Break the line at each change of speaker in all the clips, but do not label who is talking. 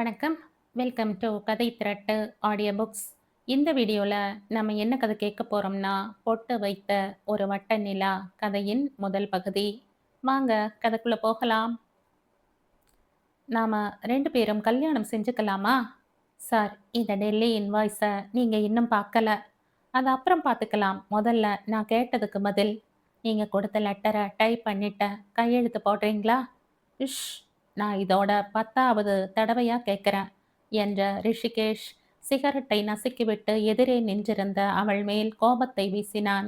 வணக்கம். Welcome to கதை திரட்டு audio books. இந்த வீடியோல நம்ம என்ன கதை கேட்க போறோம்னா, பொட்டு வைத்த ஒரு வட்ட நிலா கதையின் முதல் பகுதி. வாங்க கதைக்குள்ள போகலாம். நாம 2 பேரும் கல்யாணம் செஞ்சுக்கலாமா? சார், இந்த டெல்லி இன்வாய்ஸ நீங்க இன்னும் பார்க்கல. அத அப்புறம் பார்த்துக்கலாம். முதல்ல நான் கேட்டதுக்கு பதில். நீங்க கொடுத்த லெட்டர டைப் பண்ணிட்டேன். கையெழுத்து போடுறீங்களா? இஷ்! நான் இதோட 10வது தடவையா கேட்கிறேன் என்ற ரிஷிகேஷ் சிகரெட்டை நசுக்கிவிட்டு எதிரே நின்றிருந்த அவள் மேல் கோபத்தை வீசினான்.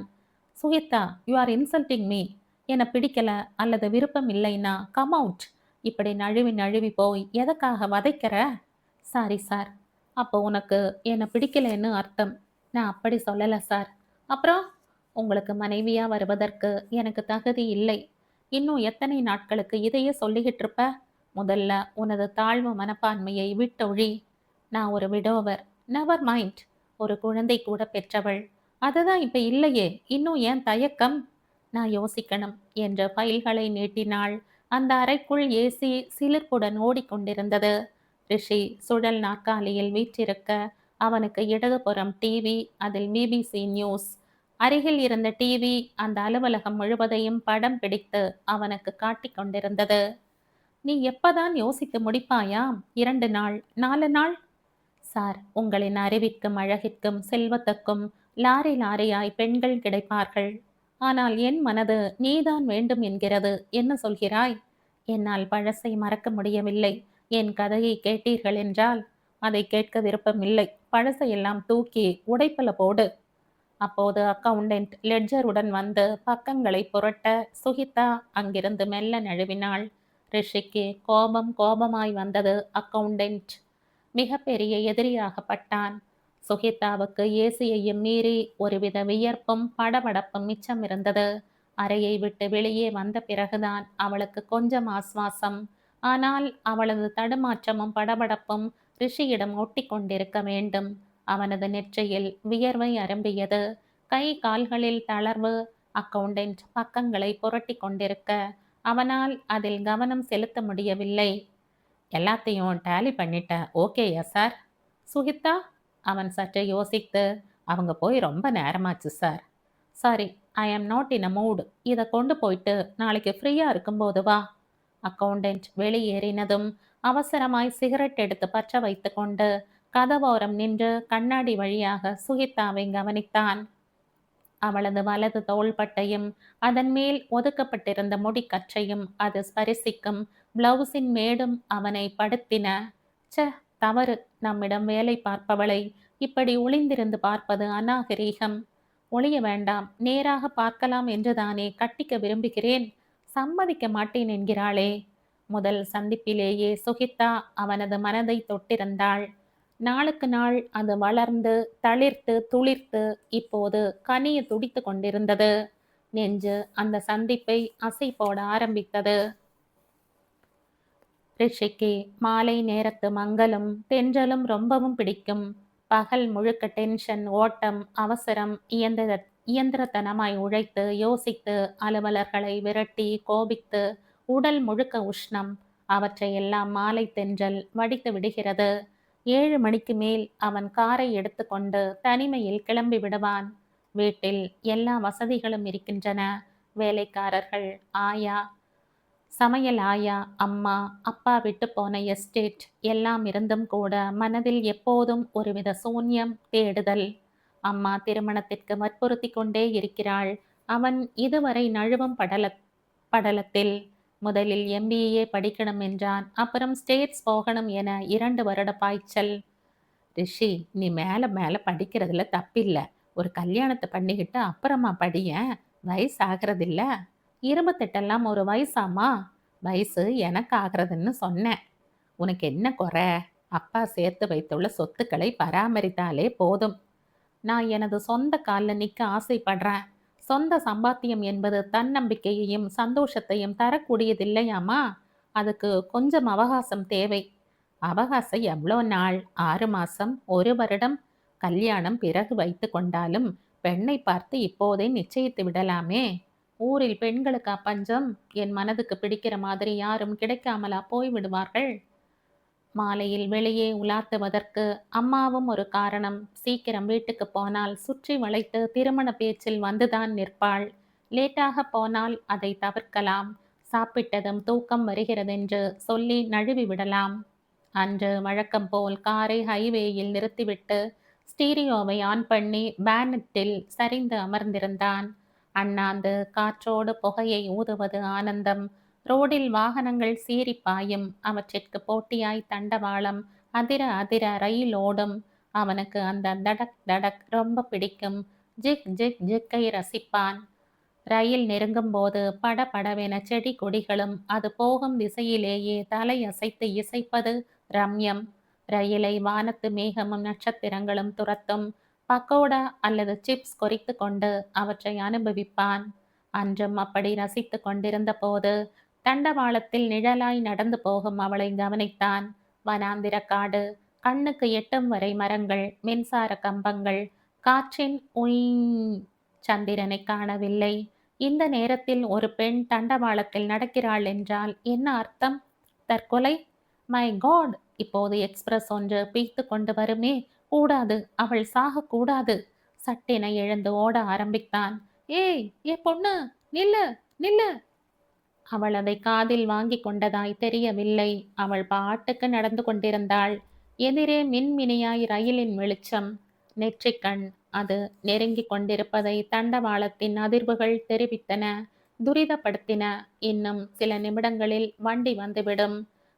Sugitha, you are insulting me. என பிடிக்கல அல்லது விருப்பம் இல்லைன்னா கம் அவுட். இப்படி நழுவி நழுவி போய் எதற்காக வதைக்கிற? Sorry sir. அப்போ உனக்கு என்ன பிடிக்கலைன்னு அர்த்தம். நான் அப்படி சொல்லல சார். அப்புறம்? உங்களுக்கு மனைவியா வருவதற்கு எனக்கு தகுதி இல்லை. இன்னும் எத்தனை நாட்களுக்கு இதையே சொல்லிக்கிட்டு இருப்ப? முதல்ல உனது தாழ்வு மனப்பான்மையை விட்டொழி. நான் ஒரு விடோவர். Never mind. ஒரு குழந்தை கூட பெற்றவள். அதுதான் இப்ப இல்லையே. இன்னும் ஏன் தயக்கம்? நான் யோசிக்கணும் என்ற ஃபைல்களை நீட்டினாள். அந்த அறைக்குள் ஏசி சிலிர்ப்புடன் ஓடிக்கொண்டிருந்தது. ரிஷி சுழல் நாற்காலியில் வீற்றிருக்க, அவனுக்கு இடதுபுறம் டிவி, அதில் பிபிசி நியூஸ். அருகில் இருந்த டிவி அந்த அலுவலகம் முழுவதையும் படம் பிடித்து அவனுக்கு காட்டிக் கொண்டிருந்தது. நீ எப்பதான் யோசித்து முடிப்பாயாம்? 2 நாள், 4 நாள்? சார், உங்களின் அறிவிற்கும் அழகிற்கும் செல்வத்துக்கும் லாரி லாரியாய் பெண்கள் கிடைப்பார்கள். ஆனால் என் மனது நீதான் வேண்டும் என்கிறது. என்ன சொல்கிறாய்? என்னால் பழசை மறக்க முடியவில்லை. என் கதையை கேட்டீர்கள் என்றால் அதை கேட்க விருப்பமில்லை. பழசையெல்லாம் தூக்கி உடைப்பல போடு. அப்போது அக்கவுண்டன்ட் லெட்ஜருடன் வந்து பக்கங்களை புரட்ட சுகிதா அங்கிருந்து மெல்ல நழுவினாள். ரிஷிக்கு கோபம் கோபமாய் வந்தது. அக்கவுண்டன்ட் மிகப்பெரிய எதிரியாகப்பட்டான். சுகிதாவுக்கு ஏசியையும் மீறி ஒருவித வியர்ப்பும் படபடப்பும் மிச்சம் இருந்தது. அறையை விட்டு வெளியே வந்த பிறகுதான் அவளுக்கு கொஞ்சம் ஆஸ்வாசம். ஆனால் அவளது தடுமாற்றமும் படபடப்பும் ரிஷியிடம் ஒட்டி கொண்டிருக்க வேண்டும். அவனது நெற்றியில் வியர்வை அரும்பியது. கை கால்களில் தளர்வு. அக்கவுண்டன்ட் பக்கங்களை புரட்டி கொண்டிருக்க அவனால் அதில் கவனம் செலுத்த முடியவில்லை. எல்லாத்தையும் டேலி பண்ணிட்டேன். ஓகேயா சார்? சுகிதா? அவன் சற்று யோசித்து, அவங்க போய் ரொம்ப நேரமாச்சு sir. Sorry, I am not in a mood. இதை கொண்டு போயிட்டு நாளைக்கு ஃப்ரீயா இருக்கும்போது வா. அக்கவுண்டன்ட் வெளியேறினதும் அவசரமாய் சிகரெட் எடுத்து பற்ற வைத்து கொண்டு கதவோரம் நின்று கண்ணாடி வழியாக சுகிதாவை கவனித்தான். அவளது வலது தோள்பட்டையும் அதன் மேல் ஒதுக்கப்பட்டிருந்த முடிக்கற்றையும் அது ஸ்பரிசிக்கும் பிளவுஸின் மேடும் அவனை படுத்தின. ச்ச, தவறு. நம்மிடம் வேலை பார்ப்பவளை இப்படி ஒளிந்திருந்து பார்ப்பது அநாகரீகம். ஒளிய வேண்டாம், நேராக பார்க்கலாம் என்றுதானே கட்டிக்க விரும்புகிறேன். சம்மதிக்க மாட்டேன் என்கிறாளே. முதல் சந்திப்பிலேயே சுகிதா அவனது மனதை தொட்டிருந்தாள். நாளுக்கு நாள் அது வளர்ந்து தளிர்த்து துளிர்த்து இப்போது கனிய துடித்து கொண்டிருந்தது. நெஞ்சு அந்த சந்திப்பை அசை போட ஆரம்பித்தது. ரிஷிக்கு மாலை நேரத்து மங்கலும் தென்றலும் ரொம்பவும் பிடிக்கும். பகல் முழுக்க டென்ஷன், ஓட்டம், அவசரம், இயந்திரத்தனமாய் உழைத்து யோசித்து அலுவலர்களை விரட்டி கோபித்து உடல் முழுக்க உஷ்ணம். அவற்றையெல்லாம் மாலை தென்றல் வடித்து விடுகிறது. 7 மணிக்கு மேல் அவன் காரை எடுத்துக்கொண்டு தனிமையில் கிளம்பி விடுவான். வீட்டில் எல்லா வசதிகளும் இருக்கின்றன. வேலைக்காரர்கள், ஆயா, சமையல் ஆயா, அம்மா, அப்பா விட்டு போன எஸ்டேட் எல்லாம் இருந்தும் கூட மனதில் எப்போதும் ஒருவித சூன்யம், தேடுதல். அம்மா திருமணத்திற்கு வற்புறுத்தி கொண்டே இருக்கிறாள். அவன் இதுவரை நழுவும் படலத்தில். முதலில் எம்பிஏ படிக்கணும் என்றான். அப்புறம் ஸ்டேட்ஸ் போகணும் என 2 வருட பாய்ச்சல். ரிஷி, நீ மேல மேல படிக்கிறதுல தப்பில்ல. ஒரு கல்யாணத்தை பண்ணிக்கிட்டு அப்புறமா படியேன். வயசு ஆகிறதில்ல. 28 ஒரு வயசாமா? வயசு எனக்கு ஆகிறதுன்னு சொன்னேன். உனக்கு என்ன குறை? அப்பா சேர்த்து வைத்துள்ள சொத்துக்களை பராமரித்தாலே போதும். நான் எனது சொந்த காலில் நிற்க ஆசைப்படுறேன். சொந்த சம்பாத்தியம் என்பது தன்னம்பிக்கையையும் சந்தோஷத்தையும் தரக்கூடியதில்லையாமா? அதுக்கு கொஞ்சம் அவகாசம் தேவை. அவகாசம் எவ்வளோ நாள்? 6 மாசம், 1 வருடம்? கல்யாணம் பிறகு வைத்து கொண்டாலும் பெண்ணை பார்த்து இப்போதே நிச்சயித்து விடலாமே. ஊரில் பெண்களுக்கா பஞ்சம்? என் மனதுக்கு பிடிக்கிற மாதிரி யாரும் கிடைக்காமலா போய் விடுவார்கள்? மாலையில் வெளியே உலாத்துவதற்கு அம்மாவும் ஒரு காரணம். சீக்கிரம் வீட்டுக்கு போனால் சுற்றி வளைத்து திருமண பேச்சில் வந்துதான் நிற்பாள். லேட்டாக போனால் அதை தவிர்க்கலாம். சாப்பிட்டதும் தூக்கம் வருகிறதென்று சொல்லி நழுவி விடலாம். அன்று வழக்கம் போல் காரை ஹைவேயில் நிறுத்திவிட்டு ஸ்டீரியோவை ஆன் பண்ணி பேனட்டில் சரிந்து அமர்ந்திருந்தான். அண்ணாந்து காற்றோடு புகையை ஊதுவது ஆனந்தம். ரோடில் வாகனங்கள் சீறி பாயும். அவற்றிற்கு போட்டியாய் தண்டவாளம் அதிர அதிர ரயில் ஓடும். அவனுக்கு அந்த தடக் தடக் ரொம்ப பிடிக்கும். Zig zig ஜிக்கை ரசிப்பான். ரயில் நெருங்கும் போது படபடவென செடி கொடிகளும் அது போகும் திசையிலேயே தலை அசைத்து இசைப்பது ரம்யம். ரயிலை வானத்து மேகமும் நட்சத்திரங்களும் துரத்தும். பக்கோடா அல்லது சிப்ஸ் கொறித்து கொண்டு அவற்றை அனுபவிப்பான். அன்றும் அப்படி ரசித்து கொண்டிருந்த போது தண்டவாளத்தில் நிழலாய் நடந்து போகும் அவளை கவனித்தான். வனாந்திர காடு, கண்ணுக்கு எட்டும் வரை மரங்கள், மின்சார கம்பங்கள், காற்றின் உயிங். சந்திரனை காணவில்லை. இந்த நேரத்தில் ஒரு பெண் தண்டவாளத்தில் நடக்கிறாள் என்றால் என்ன அர்த்தம்? தற்கொலை? My God! இப்போது எக்ஸ்பிரஸ் ஒன்று பீய்த்து கொண்டு வருமே. கூடாது, அவள் சாகக்கூடாது. சட்டென எழுந்து ஓட ஆரம்பித்தான். ஏய், ஏ பொண்ணு, நில்லு, நில்லு! அவள் அதை காதில் வாங்கி கொண்டதாய் தெரியவில்லை. அவள் பாட்டுக்கு நடந்து கொண்டிருந்தாள். எதிரே மின்மினியாய் ரயிலின் வெளிச்சம். நெற்றிக்கண். அது நெருங்கிக் கொண்டிருப்பதை தண்டவாளத்தின் அதிர்வுகள் தெரிவித்தன, துரிதப்படுத்தின. இன்னும் சில நிமிடங்களில் வண்டி வந்துவிடும்.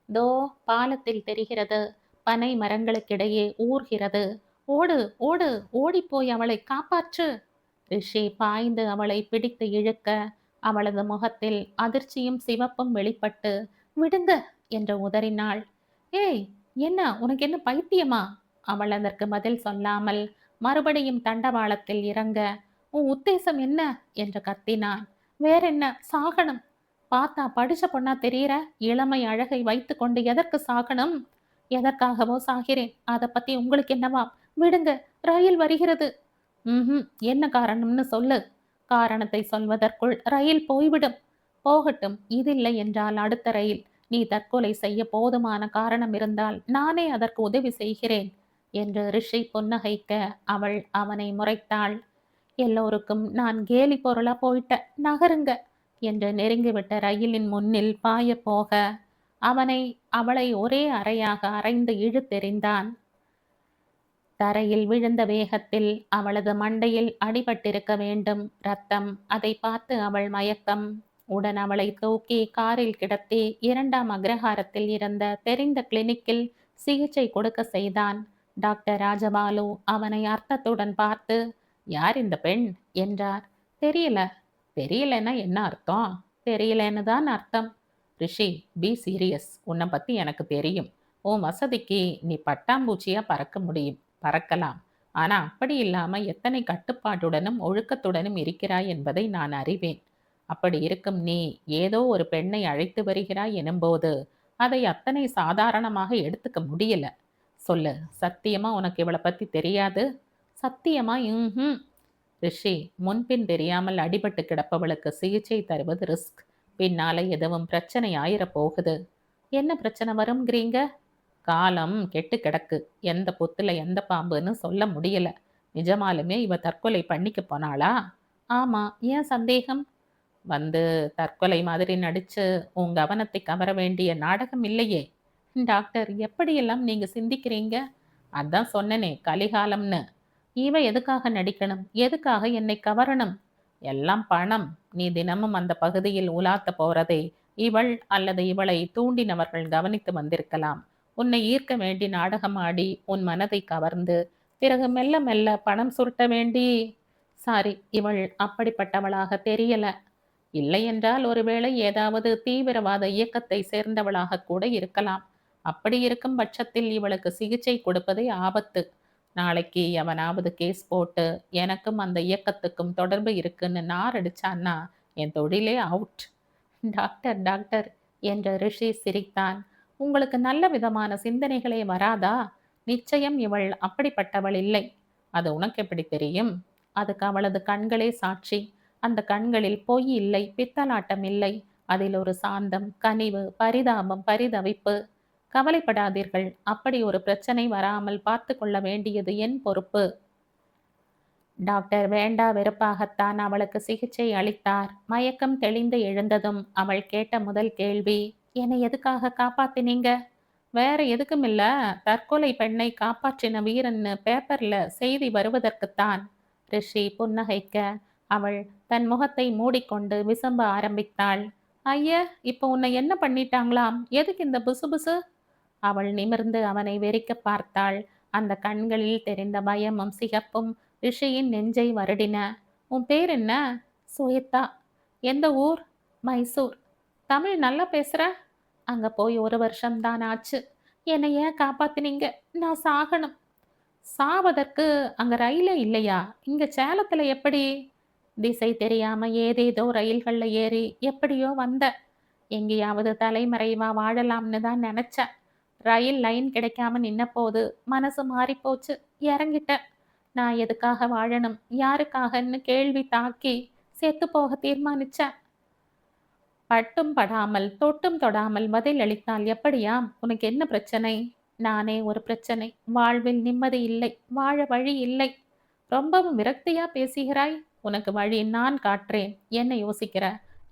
தோ பாலத்தில் தெரிகிறது. பனை மரங்களுக்கிடையே ஊர்கிறது. ஓடு, ஓடு, ஓடிப்போய் அவளை காப்பாற்று! ரிஷி பாய்ந்து அவளை பிடித்து இழுக்க, அவளது முகத்தில் அதிர்ச்சியும் சிவப்பும் வெளிப்பட்டு, விடுங்க என்று உதறினாள். ஏய், என்ன, உனக்கு என்ன பைத்தியமா? அவள் அதற்கு பதில் சொல்லாமல் மறுபடியும் தண்டவாளத்தில் இறங்க, உன் உத்தேசம் என்ன என்று கத்தினான். வேறென்ன, சாகணும். பார்த்தா படிச்ச பொண்ணா தெரியற? இளமை அழகை வைத்து கொண்டு எதற்கு சாகணும்? எதற்காகவோ சாகிறேன். அதை பத்தி உங்களுக்கு என்னவா? விடுங்க, ரயில் வருகிறது. என்ன காரணம்னு சொல்லு. காரணத்தை சொல்வதற்குள் ரயில் போய்விடும். போகட்டும், இதில்லை என்றால் அடுத்த ரயில். நீ தற்கொலை செய்ய போதுமான காரணம் இருந்தால் நானே அதற்கு உதவி செய்கிறேன் என்று ரிஷி புன்னகைக்க அவள் அவனை முறைத்தாள். எல்லோருக்கும் நான் கேலி பொருளா போயிட்ட, நகருங்க என்று நெருங்கிவிட்ட ரயிலின் முன்னில் பாய போக அவளை ஒரே அறையாக அரைந்து இழுத்தெறிந்தான். தரையில் விழுந்த வேகத்தில் அவளது மண்டையில் அடிபட்டிருக்க வேண்டும். ரத்தம். அதை பார்த்து அவள் மயக்கம். உடன் அவளை தூக்கி காரில் கிடத்தி 2ஆம் அக்ரஹாரத்தில் இருந்த தெரிந்த கிளினிக்கில் சிகிச்சை கொடுக்க செய்தான். டாக்டர் ராஜபாலு அவனை அர்த்தத்துடன் பார்த்து, யார் இந்த பெண் என்றார். தெரியல. தெரியலன்னா என்ன அர்த்தம்? தெரியலன்னு தான் அர்த்தம். ரிஷி, பி சீரியஸ். உன்னை பத்தி எனக்கு தெரியும். உன் வசதிக்கு நீ பட்டாம்பூச்சியா பறக்க முடியும், பறக்கலாம். ஆனா அப்படி இல்லாம எத்தனை கட்டுப்பாட்டுடனும் ஒழுக்கத்துடனும் இருக்கிறாய் என்பதை நான் அறிவேன். அப்படி இருக்கும் நீ ஏதோ ஒரு பெண்ணை அழைத்து வருகிறாய் எனும்போது அதை அத்தனை சாதாரணமாக எடுத்துக்க முடியல. சொல்லு, சத்தியமா உனக்கு இவளை பத்தி தெரியாது? சத்தியமா? ரிஷி, முன்பின் தெரியாமல் அடிபட்டு கிடப்பவளுக்கு சிகிச்சை தருவது ரிஸ்க். பின்னால எதுவும் பிரச்சனை ஆயிர போகுது. என்ன பிரச்சனை வரும்ங்கிறீங்க? காலம் கெட்டு கிடக்கு. எந்த புத்துல எந்த பாம்புன்னு சொல்ல முடியல. நிஜமாலுமே இவ தற்கொலை பண்ணிக்க போனாளா? ஆமா, ஏன் சந்தேகம்? வந்து தற்கொலை மாதிரி நடிச்சு உன் கவனத்தை கவர வேண்டிய நாடகம் இல்லையே. டாக்டர், எப்படியெல்லாம் நீங்க சிந்திக்கிறீங்க? அதான் சொன்னனே, கலிகாலம்னு. இவ எதுக்காக நடிக்கணும்? எதுக்காக என்னை கவரணும்? எல்லாம் பணம். நீ தினமும் அந்த பகுதியில் உலாத்த போறதை இவள் அல்லது இவளை தூண்டினவர்கள் கவனித்து வந்திருக்கலாம். உன்னை ஈர்க்க வேண்டி நாடகம் ஆடி உன் மனதை கவர்ந்து பிறகு மெல்ல மெல்ல பணம் சுருட்ட வேண்டி. சாரி, இவள் அப்படிப்பட்டவளாக தெரியல. இல்லை என்றால் ஒருவேளை ஏதாவது தீவிரவாத இயக்கத்தை சேர்ந்தவளாக கூட இருக்கலாம். அப்படி இருக்கும் பட்சத்தில் இவளுக்கு சிகிச்சை கொடுப்பதே ஆபத்து. நாளைக்கு எவனாவது கேஸ் போட்டு எனக்கும் அந்த இயக்கத்துக்கும் தொடர்பு இருக்குன்னு நார் அடிச்சான்னா என் தொழிலே அவுட். டாக்டர், டாக்டர் என்ற ரிஷி சிரித்தான். உங்களுக்கு நல்ல விதமான சிந்தனைகளே வராதா? நிச்சயம் இவள் அப்படிப்பட்டவள் இல்லை. அது உனக்கு எப்படி தெரியும்? அதுக்கு அவளது கண்களே சாட்சி. அந்த கண்களில் பொய் இல்லை, பித்தலாட்டம் இல்லை. அதில் ஒரு சாந்தம், கனிவு, பரிதாபம், பரிதவிப்பு. கவலைப்படாதீர்கள். அப்படி ஒரு பிரச்சனை வராமல் பார்த்து கொள்ள வேண்டியது என் பொறுப்பு. டாக்டர் வேண்டா வெறுப்பாகத்தான் அவளுக்கு சிகிச்சை அளித்தார். மயக்கம் தெளிந்து எழுந்ததும் அவள் கேட்ட முதல் கேள்வி, என்னை எதுக்காக காப்பாத்தினீங்க? வேற எதுக்கும் இல்ல. தற்கொலை பெண்ணை காப்பாற்றின வீரன்னு பேப்பர்ல செய்தி வருவதற்குத்தான். ரிஷி புன்னகைக்க, அவள் தன் முகத்தை மூடிக்கொண்டு விசம்ப ஆரம்பித்தாள். ஐய, இப்ப உன்னை என்ன பண்ணிட்டாங்களாம்? எதுக்கு இந்த புசுபுசு? அவள் நிமிர்ந்து அவனை வெறிக்க பார்த்தாள். அந்த கண்களில் தெரிந்த பயமும் சிகப்பும் ரிஷியின் நெஞ்சை வருடின. உன் பேர் என்ன? சுயத்தா. எந்த ஊர்? மைசூர். தமிழ் நல்லா பேசுற? அங்க போய் 1 வருஷம்தான் ஆச்சு. என்னை ஏன் காப்பாத்தினீங்க? நான் சாகணும். சாவதற்கு அங்க ரயிலே இல்லையா? இங்க சேலத்துல எப்படி? திசை தெரியாம ஏதேதோ ரயில்கள்ல ஏறி எப்படியோ வந்த. எங்கேயாவது தலைமறைவா வாழலாம்னு தான் நினைச்சேன். ரயில் லைன் கிடைக்காம நின்னபோது மனசு மாறிப்போச்சு. இறங்கிட்டேன். நான் எதுக்காக வாழணும், யாருக்காகன்னு கேள்வி தாக்கி செத்து போக தீர்மானிச்சேன். பட்டும் படாமல் தொட்டும் தொடாமல் பதில் அளித்தால் எப்படியாம்? உனக்கு என்ன பிரச்சனை? நானே ஒரு பிரச்சனை. வாழ்வில் நிம்மதி இல்லை. வாழ வழி இல்லை. ரொம்பவும் விரக்தியா பேசுகிறாய். உனக்கு வழி நான் காட்டுறேன். என்ன யோசிக்கிற?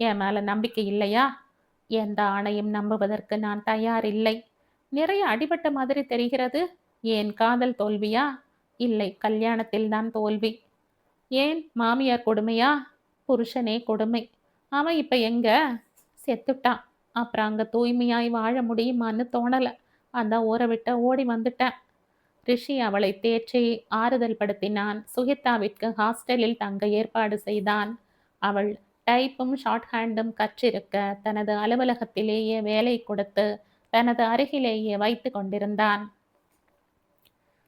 என் மேல நம்பிக்கை இல்லையா? எந்த ஆணையும் நம்புவதற்கு நான் தயார் இல்லை. நிறைய அடிபட்ட மாதிரி தெரிகிறது. ஏன் காதல் தோல்வியா? இல்லை, கல்யாணத்தில் தான் தோல்வி. ஏன் மாமியார் கொடுமையா? புருஷனே கொடுமை. அவன் இப்ப எங்க? செத்துட்டான். அப்புறம் அங்க தூய்மையாய் வாழ முடியுமான்னு தோணல. அதான் ஊரை விட்டு ஓடி வந்துட்டேன். ரிஷி அவளை தேற்றி ஆறுதல் படுத்தினான். சுகிதாவிற்கு ஹாஸ்டலில் தங்க ஏற்பாடு செய்தான். அவள் டைப்பும் ஷார்ட் ஹேண்டும் கற்றிருக்க தனது அலுவலகத்திலேயே வேலை கொடுத்து தனது அருகிலேயே வைத்து கொண்டிருந்தான்.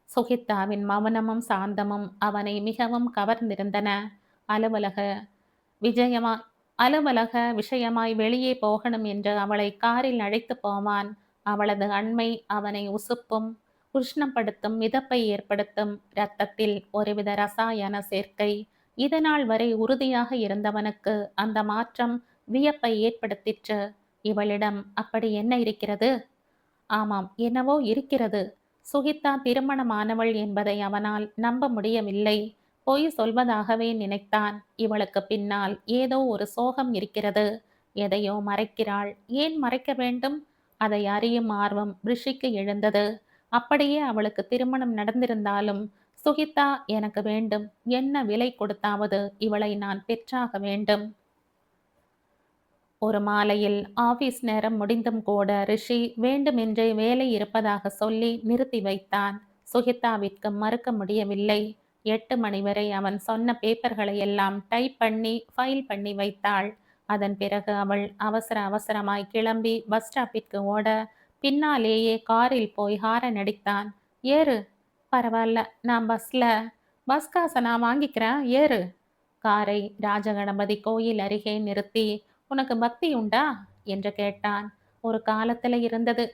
சுகித்தாவின் மௌனமும் சாந்தமும் அவனை மிகவும் கவர்ந்திருந்தன. அலுவலக விஜயமா அலுவலக விஷயமாய் வெளியே போகணும் என்று அவளை காரில் அழைத்து போவான். அவளது அண்மை அவனை உசுப்பும் உஷ்ணப்படுத்தும் மிதப்பை ஏற்படுத்தும். இரத்தத்தில் ஒருவித ரசாயன சேர்க்கை. இதனால் வரை உறுதியாக இருந்தவனுக்கு அந்த மாற்றம் வியப்பை ஏற்படுத்திற்று. இவளிடம் அப்படி என்ன இருக்கிறது? ஆமாம், என்னவோ இருக்கிறது. சுகித்தா திருமணமானவள் என்பதை அவனால் நம்ப முடியவில்லை. பொய் சொல்வதாகவே நினைத்தான். இவளுக்கு பின்னால் ஏதோ ஒரு சோகம் இருக்கிறது. எதையோ மறைக்கிறாள். ஏன் மறைக்க வேண்டும்? அதை அறியும் ஆர்வம் ரிஷிக்கு எழுந்தது. அப்படியே அவளுக்கு திருமணம் நடந்திருந்தாலும் சுகித்தா எனக்கு வேண்டும். என்ன விலை கொடுத்தாவது இவளை நான் பெற்றாக வேண்டும். ஒரு மாலையில் ஆபீஸ் நேரம் முடிந்தும் கூட ரிஷி வேண்டுமென்றே வேலை இருப்பதாக சொல்லி நிறுத்தி வைத்தான். சுகிதாவிற்கு மறுக்க முடியவில்லை. 8 மணி வரை அவன் சொன்ன பேப்பர்களை எல்லாம் டைப் பண்ணி ஃபைல் பண்ணி வைத்தாள். அதன் பிறகு அவள் அவசர அவசரமாய் கிளம்பி பஸ் ஸ்டாப்பிற்கு ஓட பின்னாலேயே காரில் போய் ஹாரன் அடித்தான். ஏறு. பரவாயில்ல, நான் பஸ் காசை நான் வாங்கிக்கிறேன், ஏறு. காரை ராஜகணபதி கோயில் அருகே நிறுத்தி, உனக்கு பக்தி உண்டா என்று கேட்டான். ஒரு காலத்துல இருந்தது.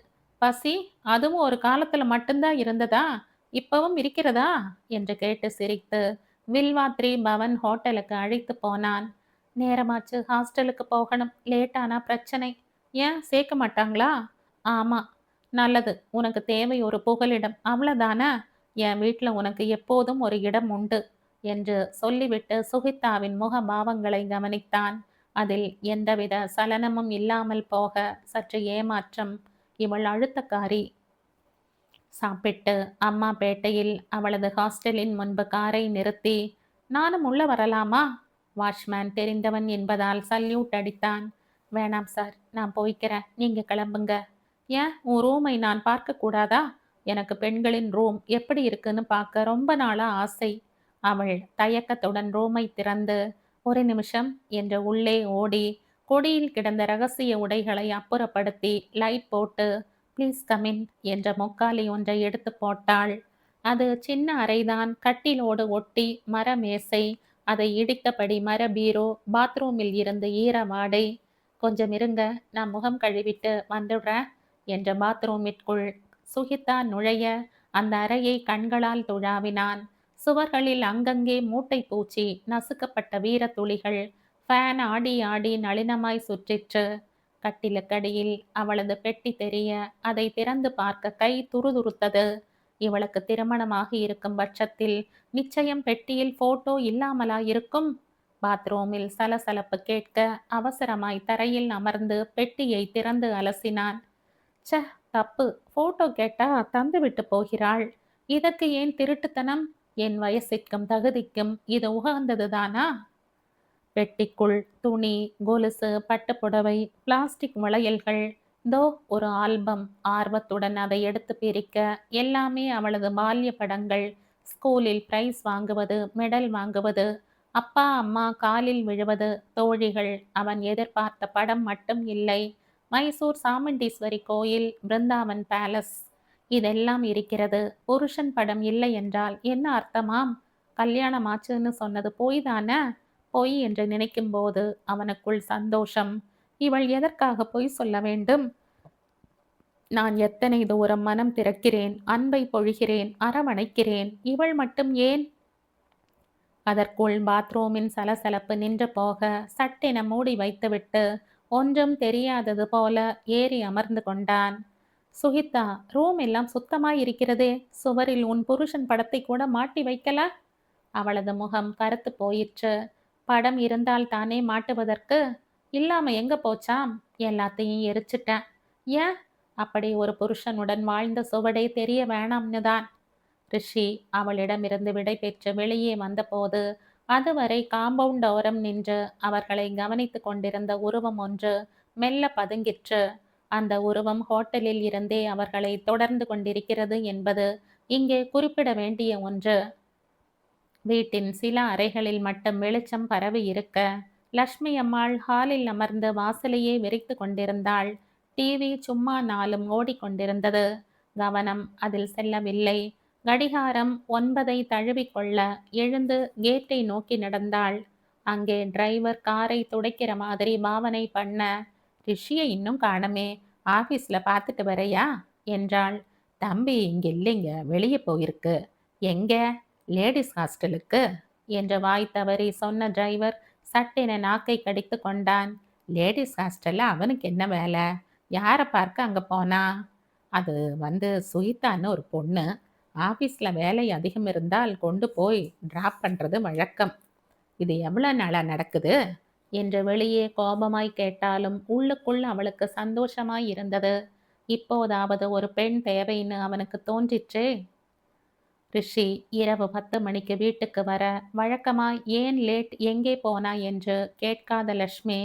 பசி? அதுவும் ஒரு காலத்துல மட்டும்தான் இருந்ததா? இப்பவும் இருக்கிறதா என்று கேட்டு சிரித்து வில்வாத்ரி பவன் ஹோட்டலுக்கு அழைத்து போனான். நேரமாச்சு, ஹாஸ்டலுக்கு போகணும். லேட்டானா பிரச்சனை. ஏன் சேர்க்க மாட்டாங்களா? ஆமா. நல்லது. உனக்கு தேவை ஒரு புகலிடம், அவ்வளவுதானே? என் வீட்டில் உனக்கு எப்போதும் ஒரு இடம் உண்டு என்று சொல்லிவிட்டு சுகித்தாவின் முகபாவங்களை கவனித்தான். அதில் எந்தவித சலனமும் இல்லாமல் போக சற்று ஏமாற்றம். இவள் அழுத்தக்காரி. சாப்பிட்டு அம்மாபேட்டையில் அவளது ஹாஸ்டலின் முன்பு காரை நிறுத்தி, நானும் உள்ள வரலாமா? வாட்ச்மேன் தெரிந்தவன் என்பதால் சல்யூட் அடித்தான். வேணாம் சார், நான் போய்க்கிறேன், நீங்க கிளம்புங்க. ஏன், உன் ரூமை நான் பார்க்க கூடாதா? எனக்கு பெண்களின் ரூம் எப்படி இருக்குன்னு பார்க்க ரொம்ப நாளா ஆசை. அவள் தயக்கத்துடன் ரூமை திறந்து, ஒரு நிமிஷம் என்று உள்ளே ஓடி கொடியில் கிடந்த ரகசிய உடைகளை அப்புறப்படுத்தி லைட் போட்டு ப்ளீஸ் கமின் என்ற முக்காலி ஒன்றை எடுத்து போட்டாள். அது சின்ன அறைதான். கட்டிலோடு ஒட்டி மர மேசை, அதை இடித்தபடி மர பீரோ, பாத்ரூமில் இருந்து ஈர வாடை. கொஞ்சம் இருங்க, நான் முகம் கழுவிட்டு வந்துடுறேன் என்ற பாத்ரூமிற்குள் சுகிதா நுழைய அந்த அறையை கண்களால் துழாவினான். சுவர்களில் அங்கங்கே மூட்டை பூச்சி, நசுக்கப்பட்ட வீரத்துளிகள். ஃபேன் ஆடி ஆடி நளினமாய் சுற்றிற்று. கட்டிலுக்கடியில் அவளது பெட்டி தெரிய அதை திறந்து பார்க்க கை துருதுருத்தது. இவளுக்கு திருமணமாகி இருக்கும் பட்சத்தில் நிச்சயம் பெட்டியில் போட்டோ இல்லாமலா இருக்கும்? பாத்ரூமில் சலசலப்பு கேட்க அவசரமாய் தரையில் அமர்ந்து பெட்டியை திறந்து அலசினான். ச்ச, தப்பு. போட்டோ கேட்டா தந்து விட்டு போகிறாள். இதற்கு ஏன் திருட்டுத்தனம்? என் வயசிற்கும் தகுதிக்கும் இது உகந்ததுதானா? பெட்டிக்குள் துணி, கொலுசு, பட்டுப்புடவை, பிளாஸ்டிக் வளையல்கள், தோ ஒரு ஆல்பம். ஆர்வத்துடன் அதை எடுத்து பிரிக்க எல்லாமே அவளது பால்ய படங்கள். ஸ்கூலில் பிரைஸ் வாங்குவது, மெடல் வாங்குவது, அப்பா அம்மா காலில் விழுவது, தோழிகள். அவன் எதிர்பார்த்த படம் மட்டும் இல்லை. மைசூர் சாமுண்டீஸ்வரி கோயில், பிருந்தாவன் பேலஸ், இதெல்லாம் இருக்கிறது. புருஷன் படம் இல்லை என்றால் என்ன அர்த்தமாம்? கல்யாணம் ஆச்சுன்னு சொன்னது பொய்தானே? பொய் என்று நினைக்கும் போது அவனுக்குள் சந்தோஷம். இவள் எதற்காக பொய் சொல்ல வேண்டும்? நான் எத்தனை தூரம் மனம் திறக்கிறேன், அன்பை பொழிகிறேன், அரவணைக்கிறேன். இவள் மட்டும் ஏன்? அதற்குள் பாத்ரூமின் சலசலப்பு நின்று போக சட்டென மூடி வைத்துவிட்டு ஒன்றும் தெரியாதது போல ஏறி அமர்ந்து கொண்டான். சுகிதா, ரூம் எல்லாம் சுத்தமாய் இருக்கிறதே, சுவரில் உன் புருஷன் படத்தை கூட மாட்டி வைக்கல? அவளது முகம் கருத்து போயிற்று. படம் இருந்தால் தானே மாட்டுவதற்கு? இல்லாம எங்க போச்சாம்? எல்லாத்தையும் எரிச்சிட்டேன். ஏன்? அப்படி ஒரு புருஷனுடன் வாழ்ந்த சுவடே தெரிய வேணாம்னு தான். ரிஷி அவளிடமிருந்து விடை பெற்று வெளியே வந்தபோது அதுவரை காம்பவுண்ட் ஓரம் நின்று அவர்களை கவனித்து கொண்டிருந்த உருவம் ஒன்று மெல்ல பதுங்கிற்று. அந்த உருவம் ஹோட்டலில் இருந்தே அவர்களை தொடர்ந்து கொண்டிருக்கிறது என்பது இங்கே குறிப்பிட வேண்டிய ஒன்று. வீட்டின் சில அறைகளில் மட்டும் வெளிச்சம் பரவி இருக்க லக்ஷ்மி அம்மாள் ஹாலில் அமர்ந்து வாசலையே வெறித்து கொண்டிருந்தாள். டிவி சும்மா நாளும் ஓடிக்கொண்டிருந்தது. கவனம் அதில் செல்லவில்லை. கடிகாரம் 9ஐ தழுவிக்கொள்ள எழுந்து கேட்டை நோக்கி நடந்தாள். அங்கே டிரைவர் காரை துடைக்கிற மாதிரி பாவனை பண்ண, ரிஷியை இன்னும் காணமே, ஆபீஸ்ல பார்த்துட்டு வரையா என்றாள். தம்பி இங்க இல்லைங்க, வெளியே போயிருக்கு. எங்க? லேடிஸ் ஹாஸ்டலுக்கு என்ற வாய் தவறி சொன்ன டிரைவர் சட்டென நாக்கை கடித்து கொண்டான். லேடிஸ் ஹாஸ்டல்ல அவனுக்கு என்ன வேலை? யாரை பார்க்க அங்கே போனா? அது சுகிதான்னு ஒரு பொண்ணு. ஆஃபீஸில் வேலை அதிகம் இருந்தால் கொண்டு போய் ட்ராப் பண்ணுறது வழக்கம். இது எவ்வளோ நாளாக நடக்குது என்று வெளியே கோபமாய் கேட்டாலும் உள்ளுக்குள் அவளுக்கு சந்தோஷமாய் இருந்தது. இப்போதாவது ஒரு பெண் தேவைன்னு அவனுக்கு தோன்றிற்றே. ரிஷி இரவு 10 மணிக்கு வீட்டுக்கு வர வழக்கமாய் ஏன் லேட், எங்கே போனா என்று கேட்காத லக்ஷ்மி,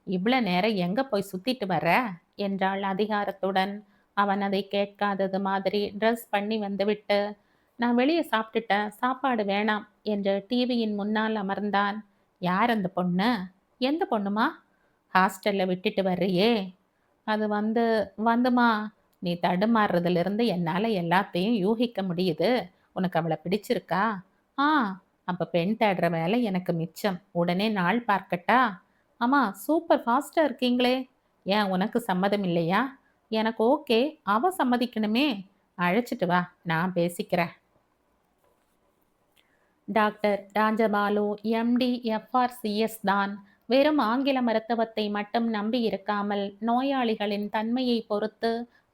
இவ்வளோ நேரம் எங்கே போய் சுத்திட்டு வர என்றாள் அதிகாரத்துடன். அவன் அதை கேட்காதது மாதிரி ட்ரெஸ் பண்ணி வந்துவிட்டு, நான் வெளியே சாப்பிட்டுட்டேன், சாப்பாடு வேணாம் என்று டிவியின் முன்னால் அமர்ந்தான். யார் அந்த பொண்ணு? எந்த பொண்ணுமா? ஹாஸ்டல்ல விட்டுட்டு வர்றியே. அது வந்துமா, நீ தடுமாறுறதுலேருந்து என்னால் எல்லாத்தையும் யூகிக்க முடியுது. உனக்கு அவளை பிடிச்சிருக்கா? ஆ, அப்போ பெண் தேடுற வேலை எனக்கு மிச்சம். உடனே நாள் பார்க்கட்டா? ஆமா, சூப்பர் ஃபாஸ்ட்டாக இருக்கீங்களே. ஏன் உனக்கு சம்மதம் இல்லையா? எனக்கு ஓகே, அவ சம்மதிக்கணுமே. அழைச்சிட்டு வா, நான் பேசிக்கிறேன். டாக்டர் ராஜபாலு எம்டி எஃப்ஆர்சிஎஸ் தான். வெறும் ஆங்கில மருத்துவத்தை மட்டும் நம்பி இருக்காமல் நோயாளிகளின் தன்மையை பொறுத்து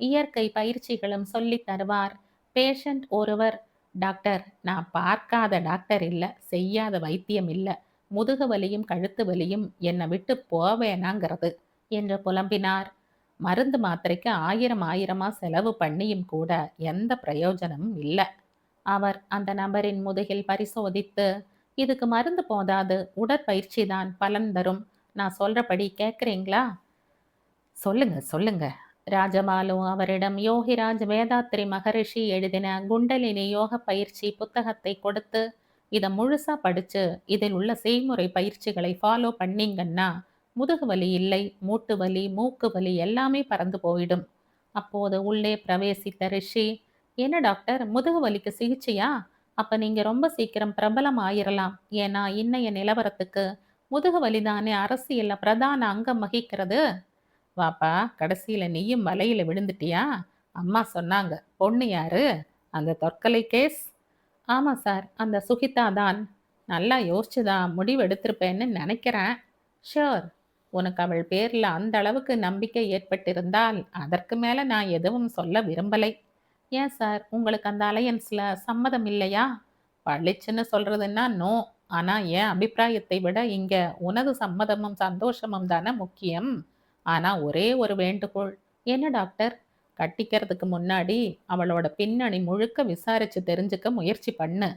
இயற்கை பயிற்சிகளும் சொல்லித் தருவார். பேஷண்ட் ஒருவர், டாக்டர், நான் பார்க்காத டாக்டர் இல்லை, செய்யாத வைத்தியம் இல்லை, முதுகு வலியும் கழுத்து வலியும் என்னை விட்டு போவேனாங்கிறது என்று புலம்பினார். மருந்து மாத்திரைக்கு ஆயிரமா செலவு பண்ணியும் கூட எந்த பிரயோஜனமும் இல்லை. அவர் அந்த நபரின் முதுகில் பரிசோதித்து, இதுக்கு மருந்து போதாது, உடற்பயிற்சி தான் பலன் தரும். நான் சொல்றபடி கேட்குறீங்களா? சொல்லுங்க சொல்லுங்க. ராஜபாலு அவரிடம் யோகிராஜ் வேதாத்ரி மகரிஷி எழுதின குண்டலினி யோக பயிற்சி புத்தகத்தை கொடுத்து, இதை முழுசா படிச்சு இதில் உள்ள செய்முறை பயிற்சிகளை ஃபாலோ பண்ணீங்கன்னா முதுகு வலி இல்லை, மூட்டு வலி, மூக்கு வலி எல்லாமே பறந்து போயிடும். அப்போது உள்ளே பிரவேசித்த ரிஷி, என்ன டாக்டர், முதுகு வலிக்கு சிகிச்சையா? அப்ப நீங்க ரொம்ப சீக்கிரம் பிரபலம் ஆயிரலாம். ஏன்னா இன்னைய நிலவரத்துக்கு முதுகு வலிதானே அரசியல்ல பிரதான அங்கம் வகிக்கிறது. வாப்பா, கடைசியில நீயும் வலையில விழுந்துட்டியா? அம்மா சொன்னாங்க. பொண்ணு யாரு? அந்த தற்கொலை கேஸ்? ஆமா சார், அந்த சுகிதா தான். நல்லா யோசிச்சுதான் முடிவு எடுத்திருப்பேன்னு நினைக்கிறேன். ஷியோர். உனக்கு அவள் பேர்ல அந்த அளவுக்கு நம்பிக்கை ஏற்பட்டிருந்தால் அதற்கு மேல நான் எதுவும் சொல்ல விரும்பலை. ஏன் சார், உங்களுக்கு அந்த அலையன்ஸ்ல சம்மதம் இல்லையா? பளிச்சுன்னு சொல்றதுன்னா நோ. ஆனா என் அபிப்பிராயத்தை விட இங்க உனது சம்மதமும் சந்தோஷமும் தானே முக்கியம். ஆனா ஒரே ஒரு வேண்டுகோள். என்ன டாக்டர்? கட்டிக்கிறதுக்கு முன்னாடி அவளோட பின்னணி முழுக்க விசாரிச்சு தெரிஞ்சுக்க முயற்சி பண்ணு.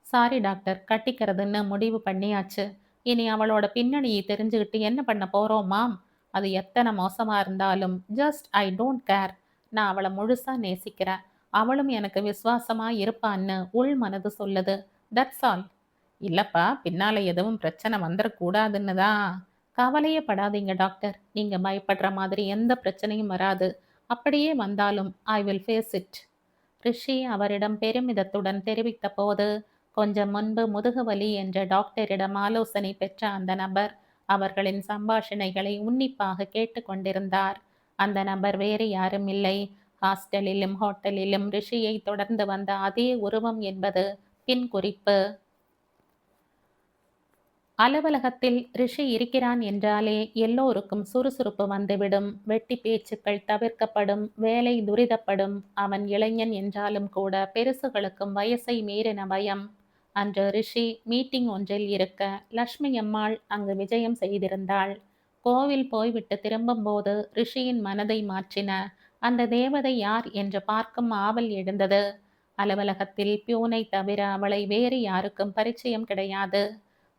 சாரி டாக்டர், கட்டிக்கிறதுன்னு முடிவு பண்ணியாச்சு. இனி அவளோட பின்னணியை தெரிஞ்சுக்கிட்டு என்ன பண்ண போறோம் மாம்? அது எத்தனை மோசமா இருந்தாலும் ஜஸ்ட் ஐ டோன்ட் கேர். நான் அவளை முழுசா நேசிக்கிறேன். அவளும் எனக்கு விசுவாசமா இருப்பான்னு உள் மனது சொல்லுது. That's all. இல்லப்பா, பின்னால எதுவும் பிரச்சனை வந்துடக்கூடாதுன்னு தான். கவலையே படாதீங்க டாக்டர். நீங்க பயப்படுற மாதிரி எந்த பிரச்சனையும் வராது. அப்படியே வந்தாலும் ஐ வில் ஃபேஸ் இட். ரிஷி அவரிடம் பெருமிதத்துடன் தெரிவித்த போது, கொஞ்சம் முன்பு முதுகுவலி என்ற டாக்டரிடம் ஆலோசனை பெற்ற அந்த நபர் அவர்களின் சம்பாஷணைகளை உன்னிப்பாக கேட்டுக்கொண்டிருந்தார். அந்த நபர் வேறு யாரும் இல்லை, ஹாஸ்டலிலும் ஹோட்டலிலும் ரிஷியை தொடர்ந்து வந்த அதே உருவம் என்பது பின் குறிப்பு. அலுவலகத்தில் ரிஷி இருக்கிறான் என்றாலே எல்லோருக்கும் சுறுசுறுப்பு வந்துவிடும். வெட்டி பேச்சுக்கள் தவிர்க்கப்படும். வேலை துரிதப்படும். அவன் இளைஞன் என்றாலும் கூட பெருசுகளுக்கும் வயசை மீறின பயம். அன்று ரிஷி மீட்டிங் ஒன்றில் இருக்க லக்ஷ்மி அம்மாள் அங்கு விஜயம் செய்திருந்தாள். கோவில் போய்விட்டு திரும்பும்போது ரிஷியின் மனதை மாற்றின அந்த தேவதை யார் என்று பார்க்கும் ஆவல் எழுந்தது. அலுவலகத்தில் பியூனை தவிர அவளை வேறு யாருக்கும் பரிச்சயம் கிடையாது.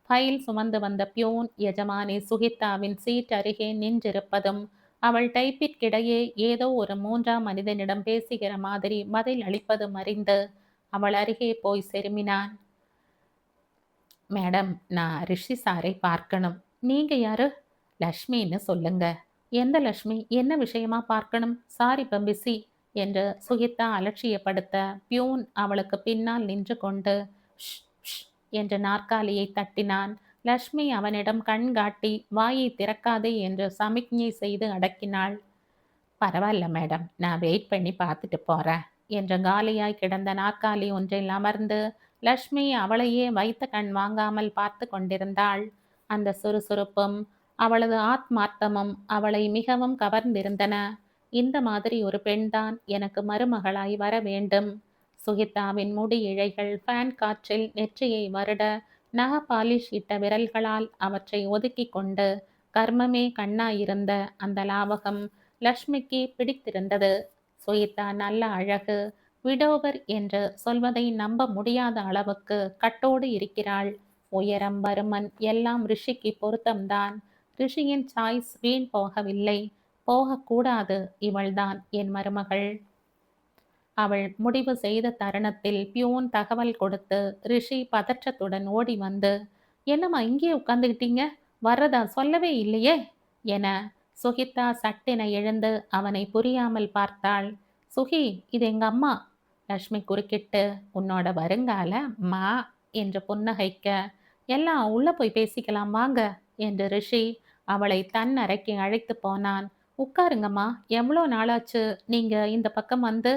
ஃபைல் சுமந்து வந்த பியூன் எஜமானி சுகித்தாவின் சீட் அருகே நின்றிருப்பதும், அவள் டைப்பிற்கிடையே ஏதோ ஒரு மூன்றாம் மனிதனிடம் பேசுகிற மாதிரி பதில் அளிப்பதும் அறிந்து அவள் அருகே போய் செருமினான். மேடம், நான் ரிஷி சாரை பார்க்கணும். நீங்க யாரு? லக்ஷ்மின்னு சொல்லுங்க. எந்த லக்ஷ்மி? என்ன விஷயமா பார்க்கணும்? சாரி பிஸி என்று சுகித்தா அலட்சியப்படுத்த, பியூன் அவளுக்கு பின்னால் நின்று கொண்டு ஷ் ஷ் என்று நாற்காலியை தட்டினான். லக்ஷ்மி அவனிடம் கண் காட்டி வாயை திறக்காதே என்று சமிக்ஞை செய்து அடக்கினாள். பரவாயில்ல மேடம், நான் வெயிட் பண்ணி பார்த்துட்டு போறேன் என்ற காலியாய் கிடந்த நாற்காலி ஒன்றில் அமர்ந்து லக்ஷ்மி அவளையே வைத்த கண் வாங்காமல் பார்த்து கொண்டிருந்தாள். அந்த சுறுசுறுப்பும் அவளது ஆத்மார்த்தமும் அவளை மிகவும் கவர்ந்திருந்தன. இந்த மாதிரி ஒரு பெண்தான் எனக்கு மருமகளாய் வர வேண்டும். சுகித்தாவின் முடி இழைகள் ஃபேன் காற்றில் நெற்றியை வருட, நக பாலிஷ் இட்ட விரல்களால் அவற்றை ஒதுக்கி கொண்டு கர்மமே கண்ணாயிருந்த அந்த லாவகம் லக்ஷ்மிக்கு பிடித்திருந்தது. சுகித்தா நல்ல அழகு, விடோவர் என்று சொல்வதை நம்ப முடியாத அளவுக்கு கட்டோடு இருக்கிறாள். உயரம், பருமன் எல்லாம் ரிஷிக்கு பொருத்தம்தான். ரிஷியின் சாய்ஸ் வீண் போகவில்லை. போகக்கூடாது. இவள்தான் என் மருமகள். அவள் முடிவு செய்த தருணத்தில் பியூன் தகவல் கொடுத்து ரிஷி பதற்றத்துடன் ஓடி வந்து, என்னம்மா இங்கே உட்கார்ந்துக்கிட்டீங்க? வர்றதா சொல்லவே இல்லையே என சுகித்தா சட்டென எழுந்து அவனை புரியாமல் பார்த்தாள். சுகி, இது எங்க அம்மா. லக்ஷ்மி குறுக்கிட்டு, உன்னோட வருங்கால மா என்று புன்னகைக்க, எல்லாம் உள்ள போய் பேசிக்கலாம் வாங்க என்று ரிஷி அவளை தன் அறைக்கு அழைத்து போனான். உட்காருங்கம்மா, எவ்வளோ நாளாச்சு நீங்க இந்த பக்கம் வந்து?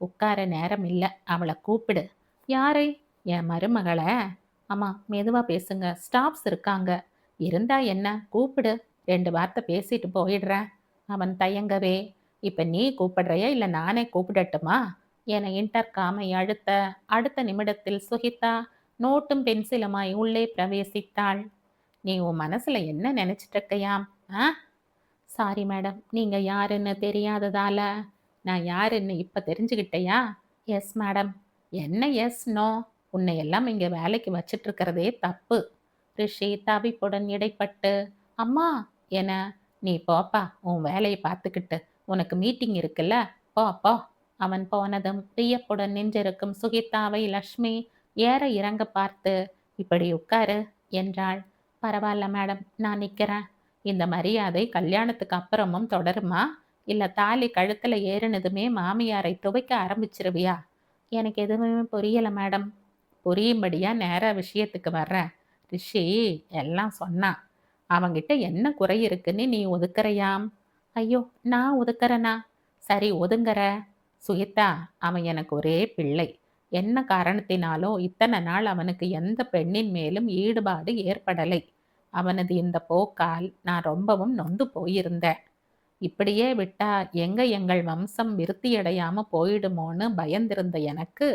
உட்கார நேரம் இல்லை, அவளை கூப்பிடு. யாரை? என் மருமகளை. அம்மா மெதுவா பேசுங்க, ஸ்டாஃப்ஸ் இருக்காங்க. இருந்தா என்ன, கூப்பிடு. 2 வார்த்தை பேசிட்டு போயிடுறேன். அவன் தயங்கவே, இப்ப நீ கூப்பிடுறையா இல்லை நானே கூப்பிடட்டுமா என இன்டர்காமை அழுத்த, அடுத்த நிமிடத்தில் சுகித்தா நோட்டும் பென்சிலுமாய் உள்ளே பிரவேசித்தாள். நீ உன் மனசுல என்ன நினைச்சிட்டு இருக்கையாம்? ஆ, சாரி மேடம், நீங்க யாருன்னு தெரியாததால. நான் யாருன்னு இப்ப தெரிஞ்சுக்கிட்டயா? Yes madam. என்ன எஸ் நோ? உன்னை எல்லாம் இங்க வேலைக்கு வச்சிட்டு இருக்கிறதே தப்பு. ரிஷி தவிப்புடன் இடைப்பட்டு, அம்மா என, நீ போப்பா, உன் வேலையை பார்த்துக்கிட்டு. உனக்கு மீட்டிங் இருக்குல்ல, போ போ. அவன் போனதும் வியப்புடன் நின்றிருக்கும் சுகித்தாவை லக்ஷ்மி ஏற இறங்க பார்த்து, இப்படி உட்காரு என்றாள். பரவாயில்ல மேடம், நான் நிக்கிறேன். இந்த மரியாதை கல்யாணத்துக்கு அப்புறமும் தொடருமா? இல்ல தாலி கழுத்துல ஏறினதுமே மாமியாரை துவைக்க ஆரம்பிச்சிருவியா? எனக்கு எதுவுமே புரியல மேடம். புரியும்படியா நேரா விஷயத்துக்கு வர்றேன். ரிஷி எல்லாம் சொன்னான். அவங்கிட்ட என்ன குறை இருக்குன்னு நீ ஒதுக்குறையாம்? ஐயோ, நான் ஒதுக்குறேனா? சரி ஒதுங்குற. சுகித்தா, அவன் எனக்கு ஒரே பிள்ளை. என்ன காரணத்தினாலோ இத்தனை நாள் அவனுக்கு எந்த பெண்ணின் மேலும் ஈடுபாடு ஏற்படலை. அவனது இந்த போக்கால் நான் ரொம்பவும் நொந்து போயிருந்தேன். இப்படியே விட்டா எங்கள் வம்சம் விருத்தியடையாம போயிடுமோன்னு பயந்திருந்த எனக்கு